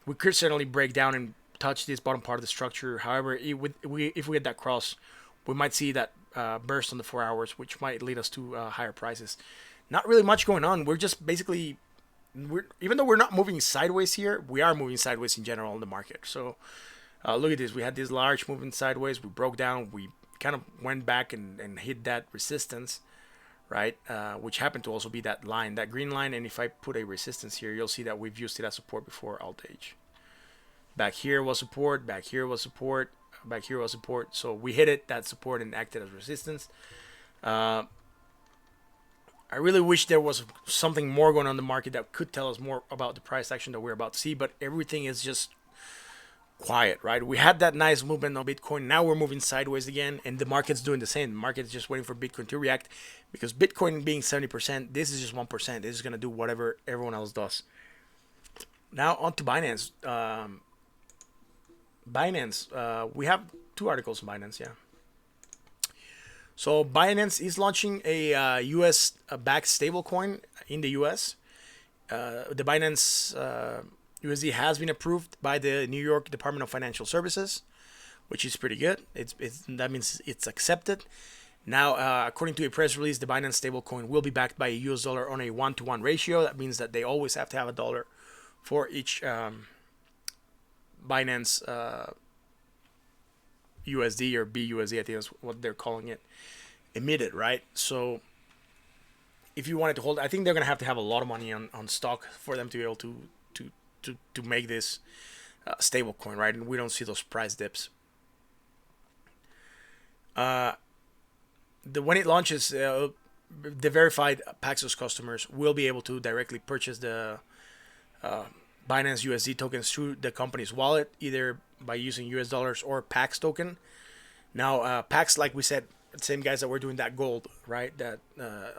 We could certainly break down and touch this bottom part of the structure. However, if we get that cross, we might see that burst on the 4 hours, which might lead us to higher prices. Not really much going on. We're just basically, even though we're not moving sideways here, we are moving sideways in general in the market. So look at this. We had this large movement sideways. We broke down. We kind of went back and hit that resistance, right? Which happened to also be that line, that green line. And if I put a resistance here, you'll see that we've used it as support before, Alt-H. Back here was support, back here was support, back here was support. So we hit it, that support, and acted as resistance. I really wish there was something more going on in the market that could tell us more about the price action that we're about to see, but everything is just quiet, right? We had that nice movement on Bitcoin. Now we're moving sideways again, and the market's doing the same. The market is just waiting for Bitcoin to react, because Bitcoin being 70%, this is just 1%. This is going to do whatever everyone else does. Now on to Binance. We have two articles on Binance, yeah. So Binance is launching a US backed stablecoin in the US. The Binance USD has been approved by the New York Department of Financial Services, which is pretty good. That means it's accepted. Now, according to a press release, the Binance stablecoin will be backed by a US dollar on a 1-to-1 ratio. That means that they always have to have a dollar for each Binance USD or BUSD, I think that's what they're calling it, emitted, right? So if you wanted to hold, I think they're going to have a lot of money on stock for them to be able to make this stable coin, right? And we don't see those price dips. When it launches, the verified Paxos customers will be able to directly purchase the Binance USD tokens through the company's wallet, either by using US dollars or Pax token. Now, Pax, like we said, same guys that were doing that gold, right? That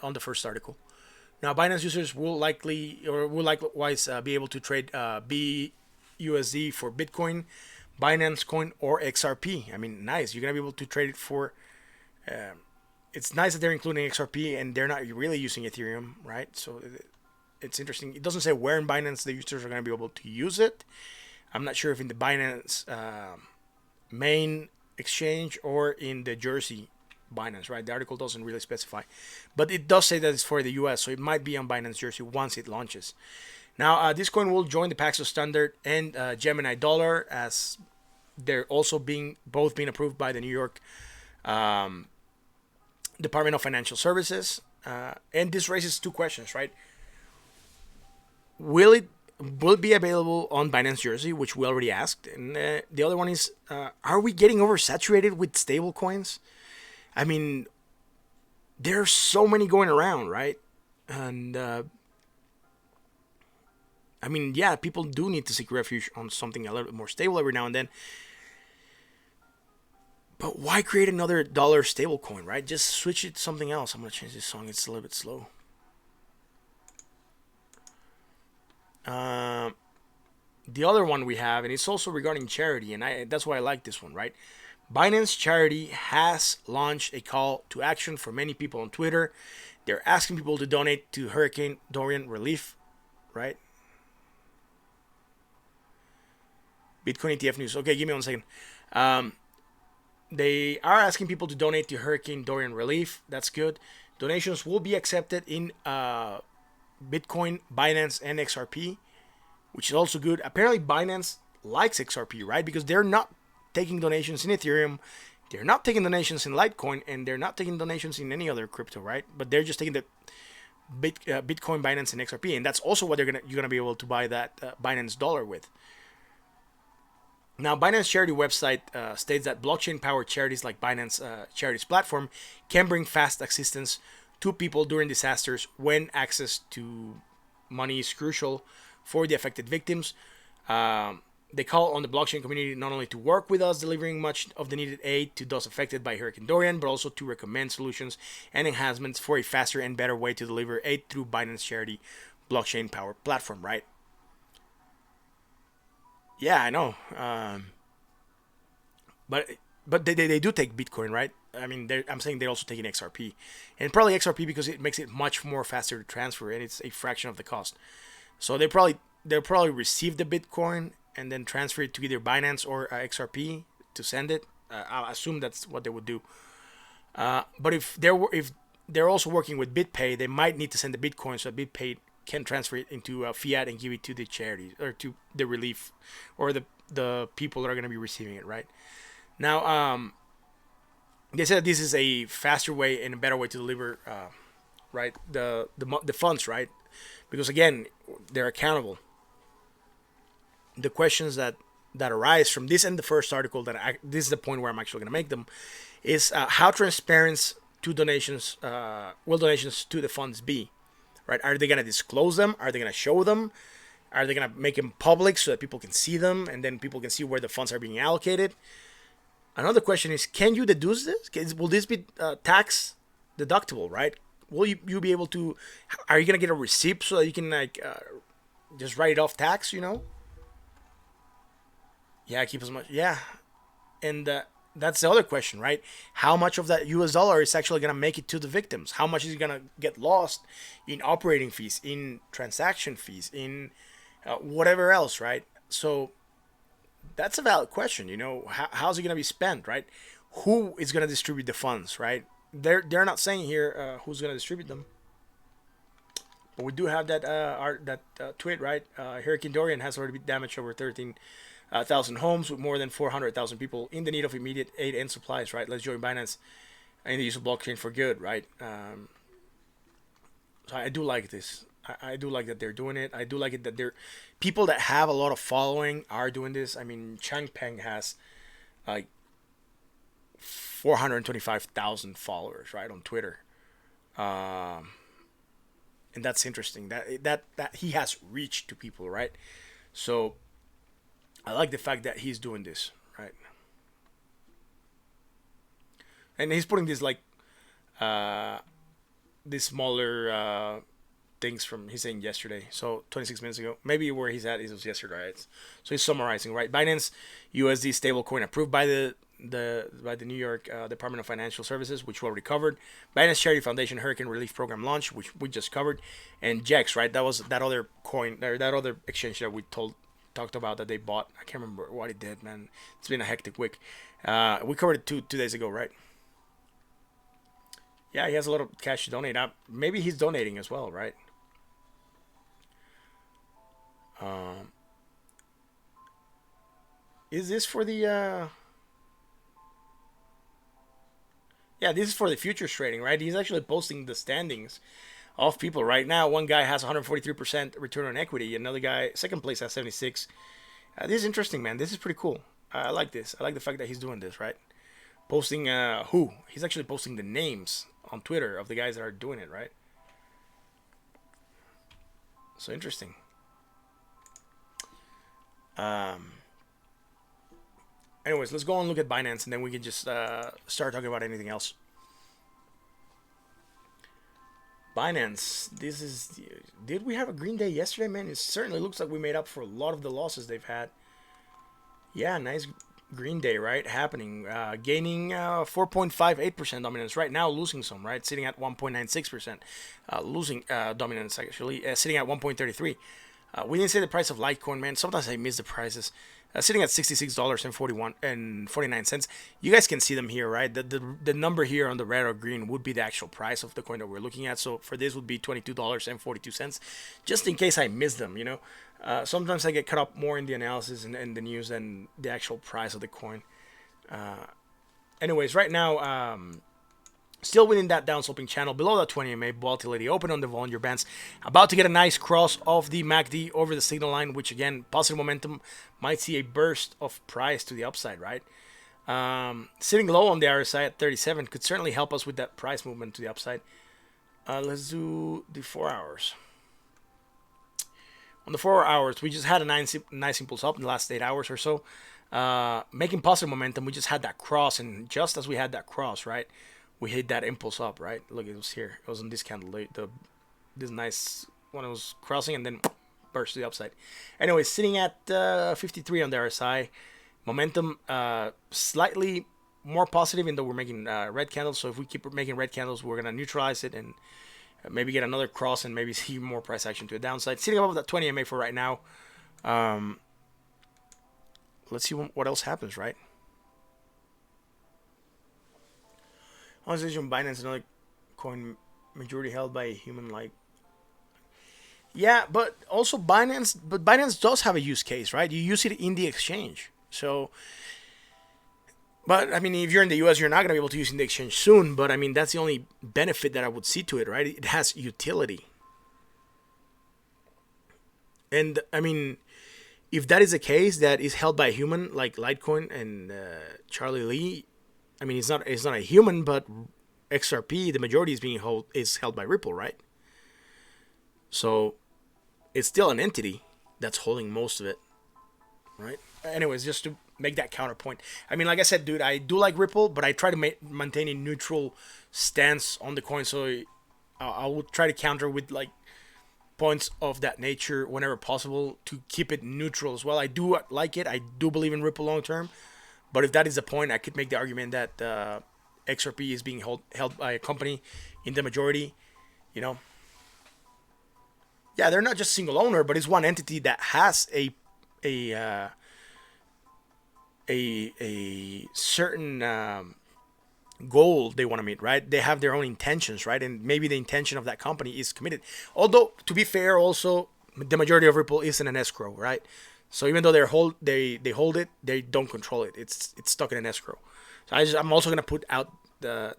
on the first article. Now, Binance users will likewise be able to trade BUSD for Bitcoin, Binance Coin, or XRP. I mean, nice. You're gonna be able to trade it for it's nice that they're including XRP and they're not really using Ethereum, right? So it's interesting. It doesn't say where in Binance the users are going to be able to use it. I'm not sure if in the Binance main exchange or in the Jersey Binance, right? The article doesn't really specify, but it does say that it's for the US, so it might be on Binance Jersey once it launches. Now, this coin will join the Paxo Standard and Gemini Dollar, as they're also both being approved by the New York Department of Financial Services. And this raises two questions, right? Will it be available on Binance Jersey, which we already asked, and the other one is, are we getting oversaturated with stable coins? I mean, there's so many going around, right? And I mean, yeah, people do need to seek refuge on something a little bit more stable every now and then. But why create another dollar stable coin, right? Just switch it to something else. I'm going to change this song. It's a little bit slow. The other one we have, and it's also regarding charity, and that's why I like this one, right? Binance Charity has launched a call to action for many people on Twitter. They're asking people to donate to Hurricane Dorian relief, right? Bitcoin ETF news. Okay, give me 1 second. They are asking people to donate to Hurricane Dorian relief. That's good. Donations will be accepted in Bitcoin, Binance, and XRP, which is also good. Apparently, Binance likes XRP, right? Because they're not taking donations in Ethereum, they're not taking donations in Litecoin, and they're not taking donations in any other crypto, right? But they're just taking the Bitcoin, Binance, and XRP, and that's also what you're gonna be able to buy that Binance dollar with. Now, Binance Charity website states that blockchain-powered charities like Binance Charities platform can bring fast assistance to people during disasters when access to money is crucial for the affected victims. They call on the blockchain community not only to work with us delivering much of the needed aid to those affected by Hurricane Dorian, but also to recommend solutions and enhancements for a faster and better way to deliver aid through Binance Charity blockchain-powered platform, right? Yeah, I know. But they do take Bitcoin, right? I mean, I'm saying they're also taking XRP, and probably XRP because it makes it much more faster to transfer, and it's a fraction of the cost. So they'll probably receive the Bitcoin and then transfer it to either Binance or XRP to send it. I'll assume that's what they would do. But if they're also working with BitPay, they might need to send the Bitcoin so BitPay can transfer it into fiat and give it to the charity or to the relief or the people that are going to be receiving it, right? Now, they said this is a faster way and a better way to deliver, right, the funds, right? Because again, they're accountable. The questions that arise from this and the first article this is the point where I'm actually going to make them, is how transparent will donations to the funds be, right? Are they going to disclose them? Are they going to show them? Are they going to make them public so that people can see them and then people can see where the funds are being allocated? Another question is, can you deduce this? Will this be tax deductible, right? Will you be able to? Are you gonna get a receipt so that you can just write it off tax? Yeah, keep as much. Yeah, and that's the other question, right? How much of that US dollar is actually gonna make it to the victims? How much is gonna get lost in operating fees, in transaction fees, in whatever else, right? So that's a valid question. How's it gonna be spent, right? Who is gonna distribute the funds, right? They're not saying here who's gonna distribute them, but we do have that tweet, right? Hurricane Dorian has already damaged over 13,000 homes with more than 400,000 people in the need of immediate aid and supplies, right? Let's join Binance in the use of blockchain for good, right? So I do like this. I do like that they're doing it. I do like it that people that have a lot of following are doing this. I mean, Changpeng has like 425,000 followers, right, on Twitter, and that's interesting. That he has reach to people, right? So I like the fact that he's doing this, right? And he's putting this like these smaller things from he's saying yesterday, so 26 minutes ago, maybe where he's at is yesterday, right? So he's summarizing, right? Binance USD stablecoin approved by the the New York Department of Financial Services, which we already covered. Binance Charity Foundation Hurricane Relief Program launch, which we just covered, and JEX, right? That was that other coin, or that other exchange that we talked about that they bought. I can't remember what it did, man. It's been a hectic week. We covered it two days ago, right? Yeah, he has a lot of cash to donate. Maybe he's donating as well, right? Is this for the? Yeah, this is for the futures trading, right? He's actually posting the standings of people right now. One guy has 143% return on equity. Another guy, second place, has 76. This is interesting, man. This is pretty cool. I like this. I like the fact that he's doing this, right? Posting he's actually posting the names on Twitter of the guys that are doing it, right? So interesting. Anyways, let's go and look at Binance, and then we can just start talking about anything else. Binance, this is. Did we have a green day yesterday, man? It certainly looks like we made up for a lot of the losses they've had. Yeah, nice green day, right? Happening. Gaining 4.58% dominance right now, losing some, right? Sitting at 1.96%. Losing dominance, actually. Sitting at 1.33%. We didn't say the price of Litecoin, man. Sometimes I miss the prices. Sitting at $66.49. You guys can see them here, right? The number here on the red or green would be the actual price of the coin that we're looking at. So for this would be $22.42. Just in case I miss them, you know. Sometimes I get caught up more in the analysis and the news than the actual price of the coin. Anyways, right now, still within that downsloping channel, below that 20 MA, volatility open on the Bollinger Bands. About to get a nice cross of the MACD over the signal line, which again, positive momentum, might see a burst of price to the upside, right? Sitting low on the RSI at 37 could certainly help us with that price movement to the upside. Let's do the 4 hours. On the 4 hours, we just had a nice impulse up in the last 8 hours or so. Making positive momentum, we just had that cross, and just as we had that cross, right, we hit that impulse up, right? Look, it was here. It was on this candle. This nice one, it was crossing and then burst to the upside. Anyway, sitting at 53 on the RSI. Momentum slightly more positive, even though we're making red candles. So if we keep making red candles, we're going to neutralize it and maybe get another cross and maybe see more price action to the downside. Sitting above that 20 MA for right now. Let's see what else happens, right? Organization Binance, another coin majority held by a human, like. Yeah, but also Binance does have a use case, right? You use it in the exchange. So, but I mean, if you're in the US, you're not going to be able to use it in the exchange soon. But I mean, that's the only benefit that I would see to it, right? It has utility. And I mean, if that is the case, that is held by a human like Litecoin and Charlie Lee. I mean, it's not a human, but XRP, the majority is held by Ripple, right? So it's still an entity that's holding most of it, right? Anyways, just to make that counterpoint. I mean, like I said, dude, I do like Ripple, but I try to maintain a neutral stance on the coin. So I will try to counter with like points of that nature whenever possible to keep it neutral as well. I do like it. I do believe in Ripple long term. But if that is the point, I could make the argument that XRP is being held by a company in the majority, you know. Yeah, they're not just single owner, but it's one entity that has a certain goal they want to meet, right? They have their own intentions, right? And maybe the intention of that company is committed. Although, to be fair, also the majority of Ripple is in an escrow, right? So even though they hold it, they don't control it. It's stuck in an escrow. So I'm also gonna put out that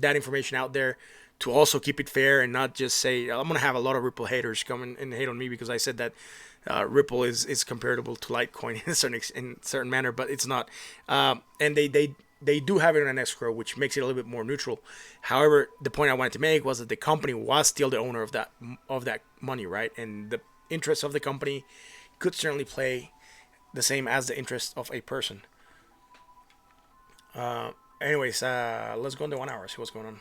information out there to also keep it fair and not just say I'm gonna have a lot of Ripple haters come and hate on me because I said that Ripple is comparable to Litecoin in a certain manner, but it's not. And they do have it in an escrow, which makes it a little bit more neutral. However, the point I wanted to make was that the company was still the owner of that money, right? And the interests of the company could certainly play the same as the interest of a person. Anyways, let's go into 1 hour, see what's going on.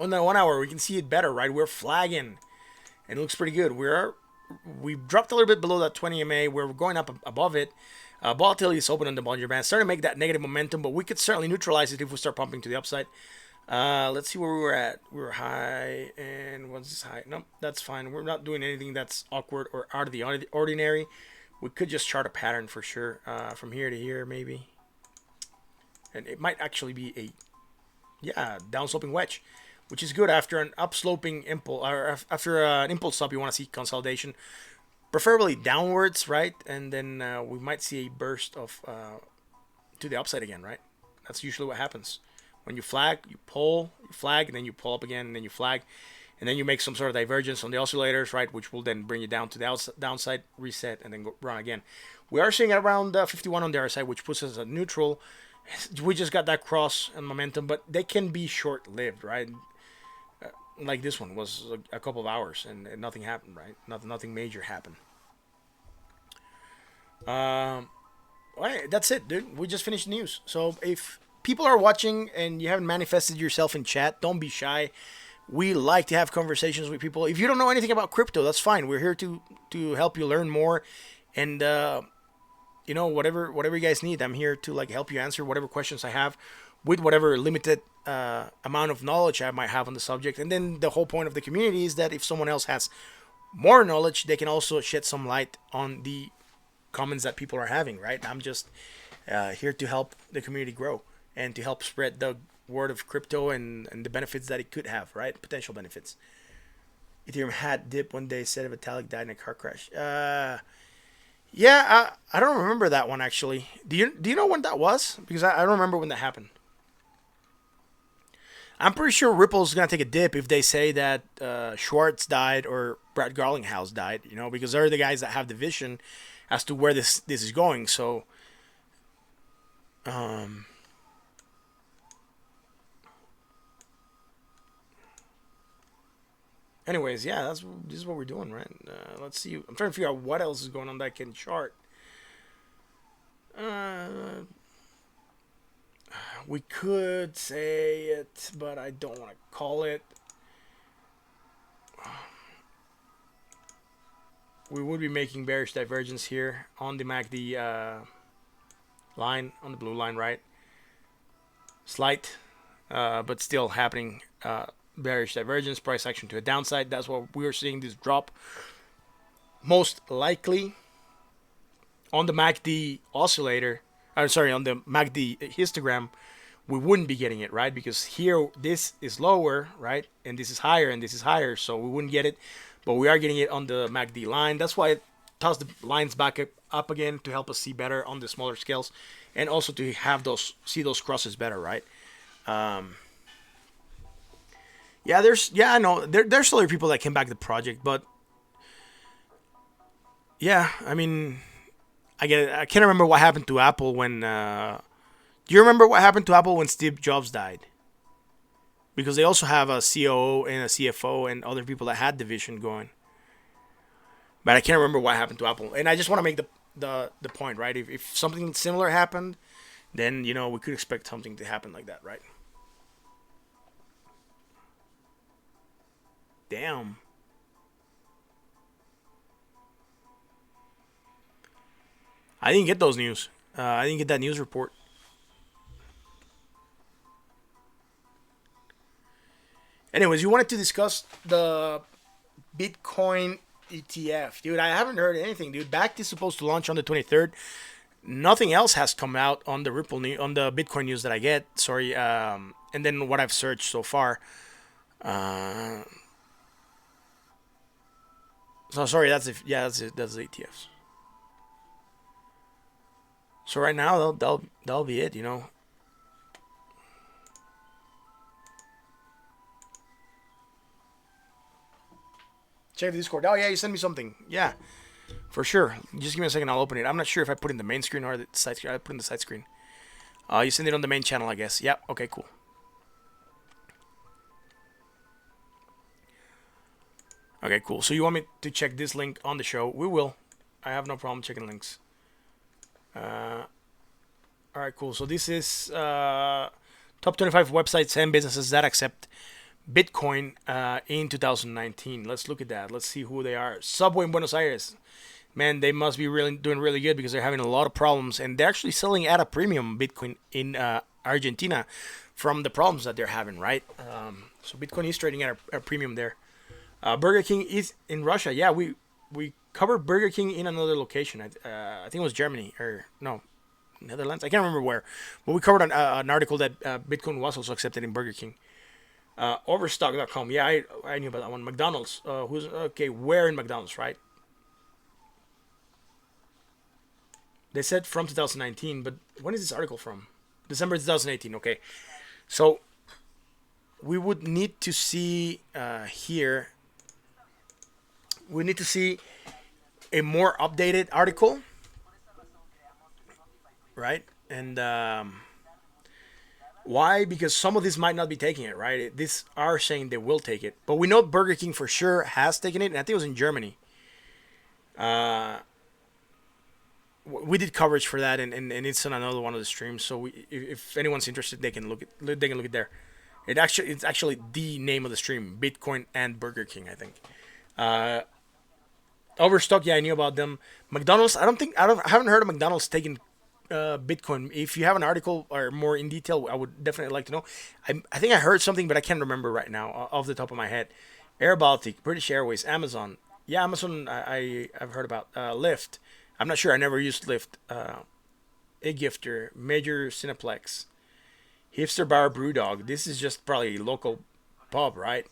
On the 1 hour, we can see it better, right? We're flagging, and it looks pretty good. We've dropped a little bit below that 20 MA. We're going up above it. Volatility is open on the Bollinger Band, starting to make that negative momentum, but we could certainly neutralize it if we start pumping to the upside. Let's see where we were at. We were high, and what's this high? Nope, that's fine. We're not doing anything that's awkward or out of the ordinary. We could just chart a pattern for sure, from here to here maybe. And it might actually be a, downsloping wedge, which is good after an upsloping impulse, or after an impulse up. You want to see consolidation, preferably downwards, right? And then we might see a burst of to the upside again, right? That's usually what happens. When you flag, you pull, you flag, and then you pull up again, and then you flag, and then you make some sort of divergence on the oscillators, right? Which will then bring you down to the downside, reset, and then go run again. We are seeing around 51 on the other side, which puts us at neutral. We just got that cross and momentum, but they can be short-lived, right? Like this one was a couple of hours, and nothing happened, right? Nothing major happened. All right, that's it, dude. We just finished the news. So if people are watching and you haven't manifested yourself in chat, don't be shy. We like to have conversations with people. If you don't know anything about crypto, that's fine. We're here to help you learn more, and whatever you guys need, I'm here to help you answer whatever questions I have with whatever limited amount of knowledge I might have on the subject. And then the whole point of the community is that if someone else has more knowledge, they can also shed some light on the comments that people are having, right? I'm just here to help the community grow and to help spread the word of crypto and the benefits that it could have, right? Potential benefits. Ethereum had dip one day, said Vitalik died in a car crash. I don't remember that one actually. Do you know when that was? Because I don't remember when that happened. I'm pretty sure Ripple's gonna take a dip if they say that Schwartz died or Brad Garlinghouse died. Because they're the guys that have the vision as to where this is going. So, anyways, this is what we're doing, right? Let's see. I'm trying to figure out what else is going on that I can chart. We could say it, but I don't want to call it. We would be making bearish divergence here on the MACD line, on the blue line, right? Slight, but still happening. Bearish divergence, price action to a downside. That's what we're seeing, this drop. Most likely on the MACD oscillator, on the MACD histogram, we wouldn't be getting it, right? Because here, this is lower, right? And this is higher, and this is higher, so we wouldn't get it. But we are getting it on the MACD line. That's why it tossed the lines back up again to help us see better on the smaller scales, and also to have see those crosses better, right? I know there's other people that came back to the project, but I mean, I get it. I can't remember what happened to Apple when. Do you remember what happened to Apple when Steve Jobs died? Because they also have a COO and a CFO and other people that had the vision going. But I can't remember what happened to Apple. And I just want to make the point, right? If something similar happened, then we could expect something to happen like that, right? Damn. I didn't get those news. I didn't get that news report. Anyways, you wanted to discuss the Bitcoin ETF. Dude, I haven't heard anything, dude. BACT is supposed to launch on the 23rd. Nothing else has come out on the on the Bitcoin news that I get. Sorry. And then what I've searched so far. So sorry, that's it. That's the ETFs. So right now that'll be it, Check the Discord. Oh yeah, you sent me something. Yeah, for sure. Just give me a second. I'll open it. I'm not sure if I put it in the main screen or the side screen. I put it in the side screen. You send it on the main channel, I guess. Yep. Okay. Cool. Okay. Cool. So you want me to check this link on the show? We will. I have no problem checking links. All right. Cool. So this is top 25 websites and businesses that accept Bitcoin in 2019. Let's look at that. Let's see who they are. Subway in Buenos Aires, man, they must be really doing really good because they're having a lot of problems, and they're actually selling at a premium Bitcoin in Argentina from the problems that they're having, right? So Bitcoin is trading at a premium there. Burger King is in Russia. Yeah, we covered Burger King in another location. I think it was Germany or no, Netherlands. I can't remember where, but we covered an article that Bitcoin was also accepted in Burger King. Overstock.com. Yeah, I knew about that one. McDonald's. Who's okay? Where in McDonald's, right? They said from 2019, but when is this article from? December 2018. Okay, so we would need to see here. We need to see a more updated article, right? And why? Because some of these might not be taking it, right? These are saying they will take it, but we know Burger King for sure has taken it, and I think it was in Germany. Uh, we did coverage for that, and it's on another one of the streams. So if anyone's interested, they can look at there. It's actually the name of the stream: Bitcoin and Burger King. I think. Uh, Overstock, yeah, I knew about them. McDonald's, I haven't heard of McDonald's taking Bitcoin. If you have an article or more in detail, I would definitely like to know. I think I heard something, but I can't remember right now off the top of my head. Air Baltic, British Airways, Amazon. Yeah, Amazon, I've heard about. Lyft. I'm not sure. I never used Lyft. A Gifter, Major Cineplex, Hipster Bar Brewdog. This is just probably a local pub, right?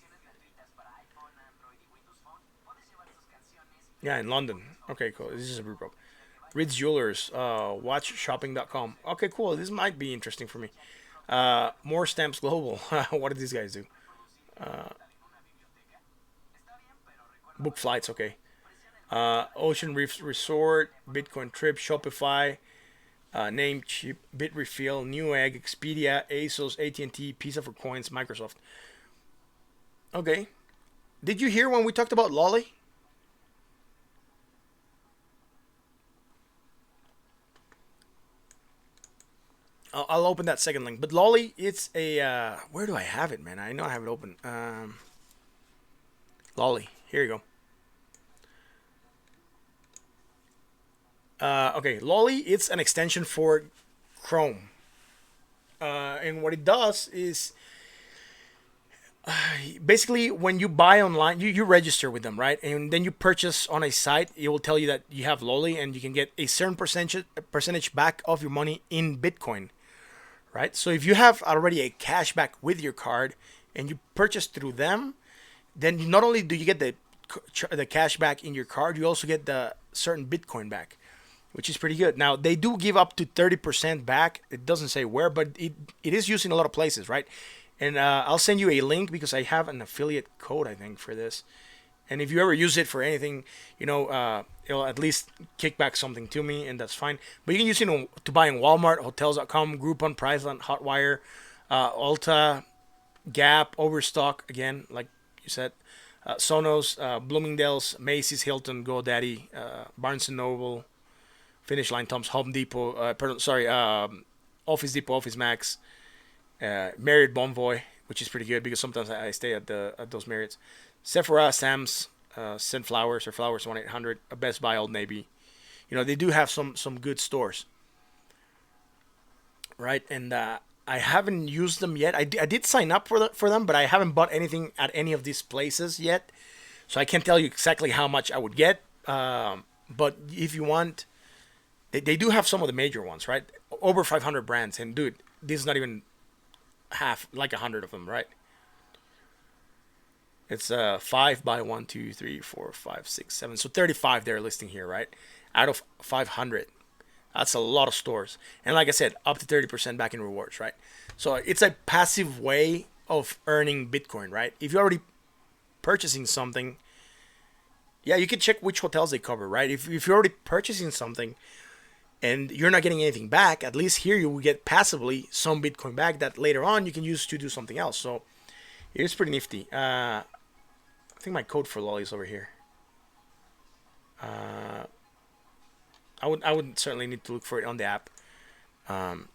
Yeah, in London. Okay, cool. This is a brew pub. Ritz Jewelers, watchshopping.com. Okay, cool. This might be interesting for me. More Stamps Global. What did these guys do? Book flights, okay. Ocean Reefs Resort, Bitcoin Trip, Shopify, Namecheap, Bitrefill, Newegg, Expedia, ASOS, AT&T, Pizza for Coins, Microsoft. Okay. Did you hear when we talked about Lolly? I'll open that second link. But Lolly, it's a where do I have it, man? I know I have it open. Lolly, here you go. Okay, Lolly, it's an extension for Chrome, and what it does is basically when you buy online, you register with them, right? And then you purchase on a site, it will tell you that you have Lolly, and you can get a certain percentage back of your money in Bitcoin, right? So if you have already a cashback with your card and you purchase through them, then not only do you get the cash back in your card, you also get the certain Bitcoin back, which is pretty good. Now they do give up to 30% back. It doesn't say where, but it is used in a lot of places, right? And I'll send you a link because I have an affiliate code, I think, for this. And if you ever use it for anything, it'll at least kick back something to me, and that's fine. But you can use it to buy in Walmart, Hotels.com, Groupon, Priceline, Hotwire, Ulta, Gap, Overstock, again, like you said, Sonos, Bloomingdale's, Macy's, Hilton, GoDaddy, Barnes& and Noble, Finish Line, Tom's, Home Depot, Office Depot, Office Max, Marriott Bonvoy, which is pretty good because sometimes I stay at those Marriotts. Sephora, Sam's, Send Flowers or Flowers 1-800, Best Buy, Old Navy. They do have some good stores, right? And I haven't used them yet. I did sign up for them, but I haven't bought anything at any of these places yet. So I can't tell you exactly how much I would get. But if you want, they do have some of the major ones, right? Over 500 brands. And dude, this is not even half, like 100 of them, right? It's 5 by 1, 2, 3, 4, 5, 6, 7. So 35 they're listing here, right? Out of 500. That's a lot of stores. And like I said, up to 30% back in rewards, right? So it's a passive way of earning Bitcoin, right? If you're already purchasing something, yeah, you can check which hotels they cover, right? If you're already purchasing something and you're not getting anything back, at least here you will get passively some Bitcoin back that later on you can use to do something else. So it is pretty nifty. I think my code for Lolly is over here. I would certainly need to look for it on the app. Um,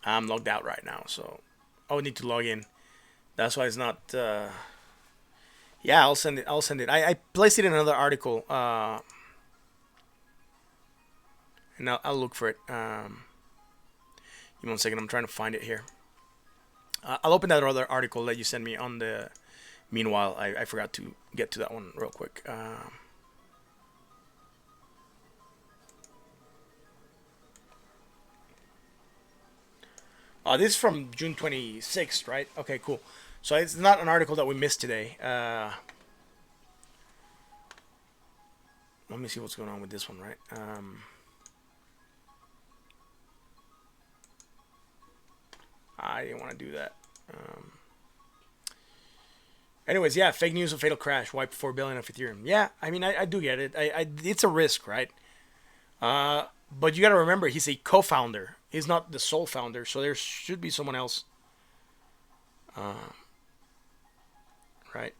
I'm logged out right now, so I would need to log in. That's why it's not. Yeah, I'll send it. I'll send it. I placed it in another article, and I'll look for it. Give me 1 second. I'm trying to find it here. I'll open that other article that you sent me on the. Meanwhile, I forgot to get to that one real quick. Oh, this is from June 26th, right? Okay, cool. So it's not an article that we missed today. Let me see what's going on with this one, right? I didn't want to do that. Anyways, yeah, fake news of fatal crash wiped 4 billion of Ethereum. Yeah, I mean, I do get it. It's a risk, right? But you got to remember, he's a co-founder. He's not the sole founder, so there should be someone else. Right?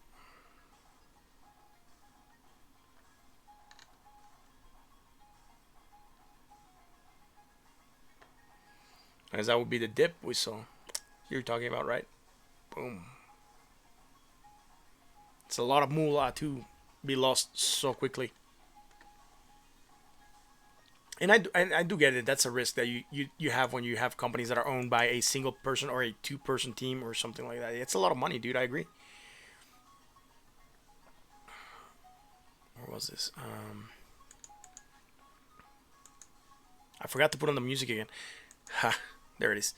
As that would be the dip we saw. You're talking about, right? Boom. It's a lot of moolah to be lost so quickly. And I do get it. That's a risk that you have when you have companies that are owned by a single person or a two-person team or something like that. It's a lot of money, dude. I agree. Where was this? I forgot to put on the music again. Ha, there it is.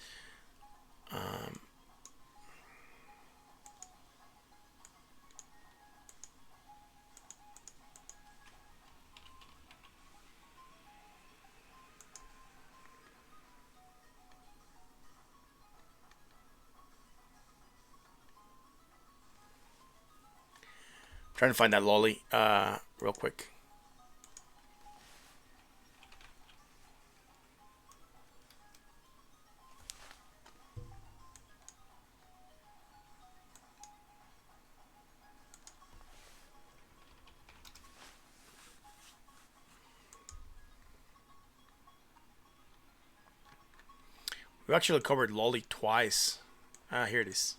Trying to find that lolly real quick. We actually covered lolly twice. Here it is.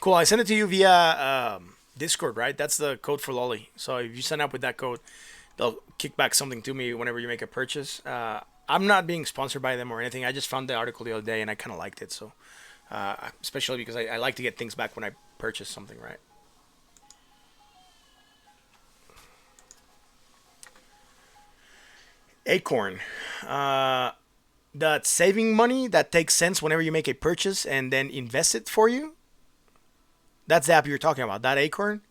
Cool. I sent it to you via Discord, right? That's the code for lolly. So if you sign up with that code, they'll kick back something to me whenever you make a purchase. I'm not being sponsored by them or anything. I just found the article the other day and I kind of liked it. So, especially because I like to get things back when I purchase something, right? Acorn. That saving money that takes sense whenever you make a purchase and then invest it for you. That's the app you're talking about. That Acorn.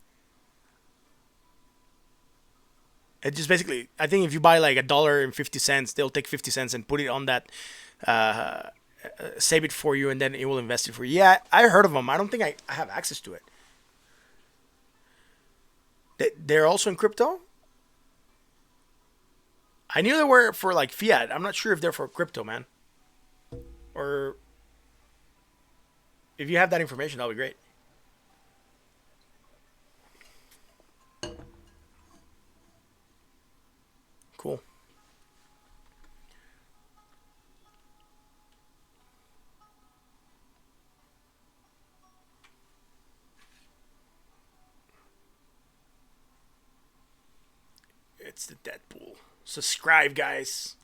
It just basically, I think if you buy like $1.50, they'll take 50 cents and put it on that, save it for you, and then it will invest it for you. Yeah, I heard of them. I don't think I have access to it. They're also in crypto. I knew they were for like fiat. I'm not sure if they're for crypto, man. Or if you have that information, that'll be great. Cool. It's the Deadpool. Subscribe, guys.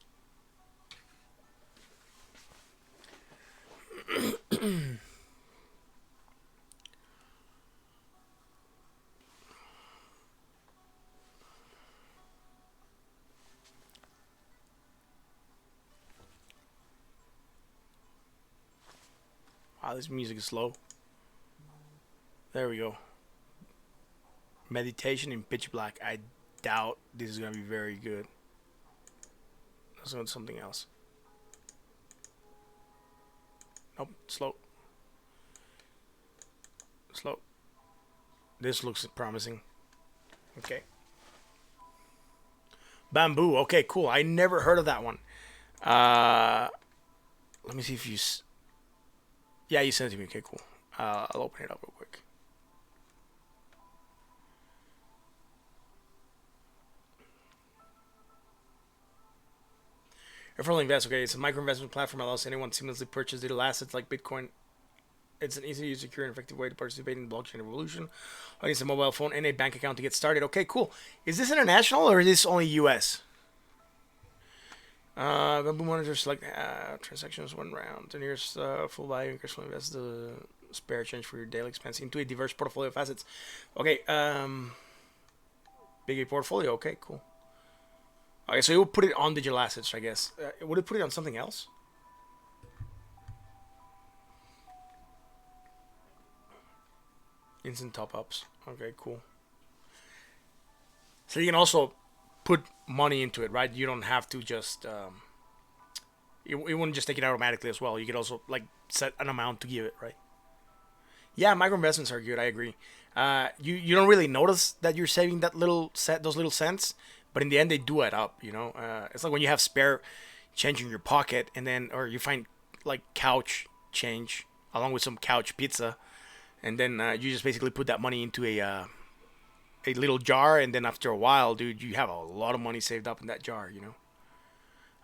Wow, this music is slow. There we go. Meditation in pitch black. I doubt this is gonna be very good. Let's go to something else. Nope, slow. Slow. This looks promising. Okay. Bamboo. Okay, cool. I never heard of that one. Let me see if you. Yeah, you sent it to me. Okay, cool. I'll open it up real quick. Referral Invest, okay, it's a micro investment platform that allows anyone to seamlessly purchase digital assets like Bitcoin. It's an easy, secure, and effective way to participate in the blockchain revolution. All you need is a mobile phone and a bank account to get started. Okay, cool. Is this international or is this only US? Bamboo monitors select transactions one round. 10 years full value. Increasingly invest the spare change for your daily expense into a diverse portfolio of assets. Okay, big portfolio. Okay, cool. Okay, so you would put it on digital assets, I guess. Would it put it on something else? Instant top ups. Okay, cool. So you can also put money into it, right? You don't have to just it wouldn't just take it automatically as well. You could also like set an amount to give it, right? Yeah, micro investments are good. I agree. You don't really notice that you're saving that little set those little cents, but in the end they do add up. You know, it's like when you have spare change in your pocket, and then or you find like couch change along with some couch pizza, and then you just basically put that money into a little jar, and then after a while, dude, you have a lot of money saved up in that jar. You know.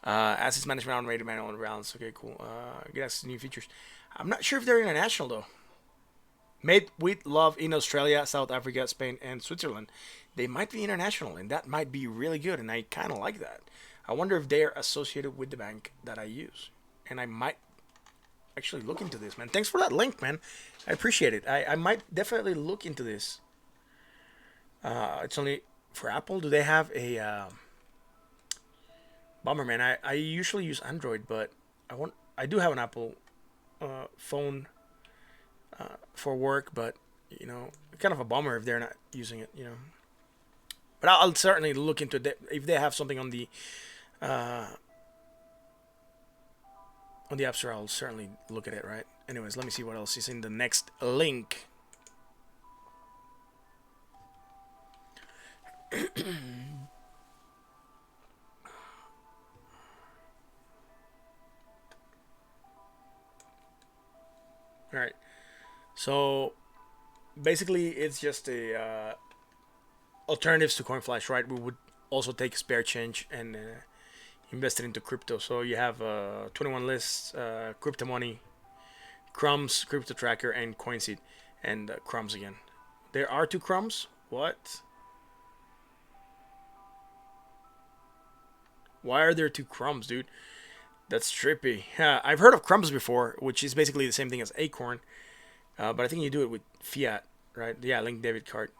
Assets management on rated manual rounds. Okay, cool. Get access to new features. I'm not sure if they're international though. Made with love in Australia, South Africa, Spain, and Switzerland. They might be international, and that might be really good, and I kind of like that. I wonder if they're associated with the bank that I use, and I might actually look into this, man. Thanks for that link, man. I appreciate it. I might definitely look into this. It's only for Apple. Do they have a bummer, man? I usually use Android, but I do have an Apple phone for work, but you know, kind of a bummer if they're not using it, you know. But I'll certainly look into it if they have something uh, on the App Store. I'll certainly look at it, right? Anyways, let me see what else is in the next link. All right. So basically, it's just a alternatives to CoinFlash, right? We would also take spare change and invest it into crypto. So you have 21 lists, crypto money, Crumbs, Crypto Tracker, and CoinSeed, and Crumbs again. There are two Crumbs. What? Why are there two Crumbs, dude? That's trippy. Yeah, I've heard of Crumbs before, which is basically the same thing as Acorn, but I think you do it with fiat, right? Yeah, link debit card.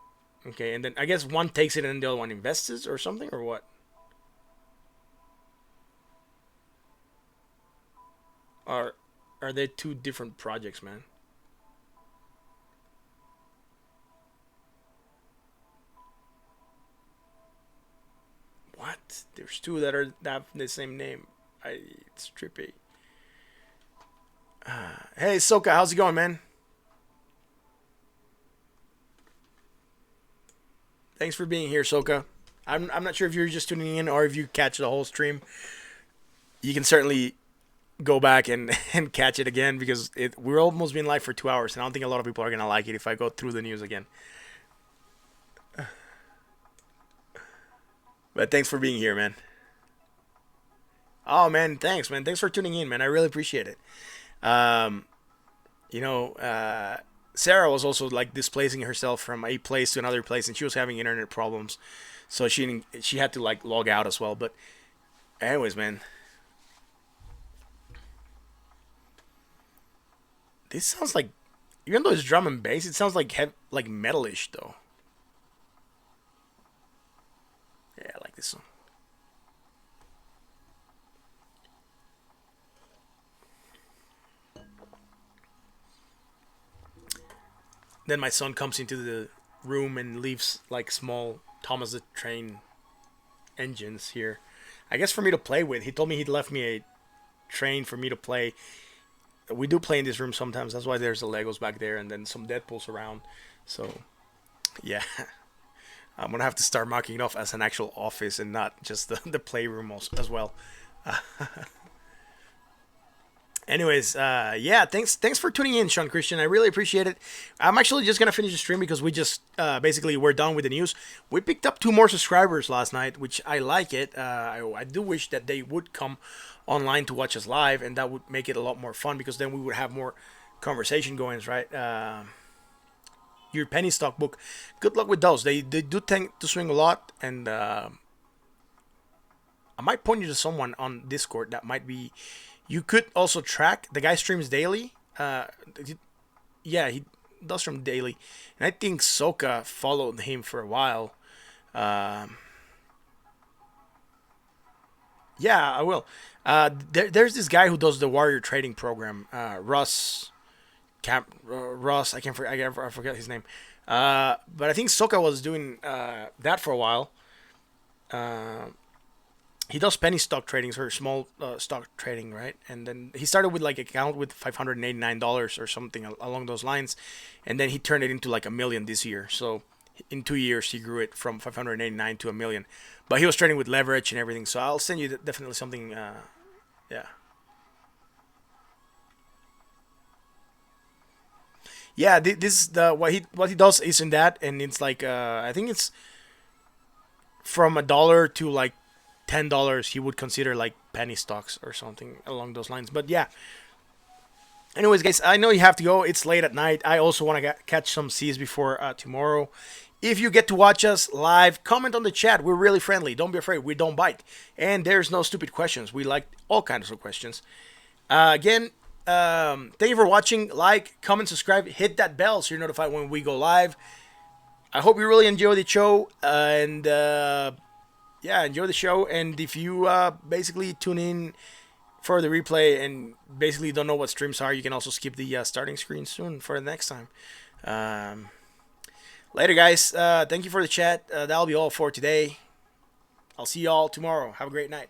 Okay, and then I guess one takes it and the other one invests it or something, or what? Are are they two different projects, man? What? There's two that have the same name. It's trippy. Hey, Soka, how's it going, man? Thanks for being here, Soka. I'm not sure if you're just tuning in or if you catch the whole stream. You can certainly go back and, and catch it again because we're almost been live for 2 hours, and I don't think a lot of people are gonna like it if I go through the news again. But thanks for being here, man. Oh man, thanks, man. Thanks for tuning in, man. I really appreciate it. Um, you know, Sarah was also like displacing herself from a place to another place, and she was having internet problems, so she had to like log out as well. But anyways, man, this sounds like even though it's drum and bass, it sounds like like metalish though. Yeah, I like this song. Then my son comes into the room and leaves like small Thomas the Train engines here. I guess for me to play with. He told me he'd left me a train for me to play. We do play in this room sometimes. That's why there's the Legos back there and then some Deadpools around. So yeah, I'm gonna have to start marking it off as an actual office and not just the playroom as well. Anyways, yeah, thanks for tuning in, Sean Christian. I really appreciate it. I'm actually just gonna finish the stream because we just basically we're done with the news. We picked up 2 more subscribers last night, which I like it. I do wish that they would come online to watch us live, and that would make it a lot more fun because then we would have more conversation goings, right? Your penny stock book. Good luck with those. They do tend to swing a lot, and I might point you to someone on Discord that might be. You could also track the guy streams daily. Yeah, he does stream daily, and I think Soka followed him for a while. Um, yeah, I will. There's this guy who does the Warrior Trading Program, Ross. I forget his name. But I think Soka was doing that for a while. Uh, he does penny stock trading, or small stock trading, right? And then he started with like account with $589 or something along those lines, and then he turned it into like a million this year. So in 2 years he grew it from 589 to a million. But he was trading with leverage and everything. So I'll send you definitely something. Yeah, yeah. This is the what he does is in that, and it's like I think it's from $1 to like $10 he would consider like penny stocks or something along those lines. But yeah, anyways guys, I know you have to go, it's late at night. I also want to catch some seas before tomorrow. If you get to watch us live, comment on the chat. We're really friendly, don't be afraid, we don't bite, and there's no stupid questions. We like all kinds of questions. Again, thank you for watching. Like, comment, subscribe, hit that bell so you're notified when we go live. I hope you really enjoy the show, and yeah, enjoy the show. And if you basically tune in for the replay and basically don't know what streams are, you can also skip the starting screen soon for the next time. Um, Later, guys. Thank you for the chat. That'll be all for today. I'll see you all tomorrow. Have a great night.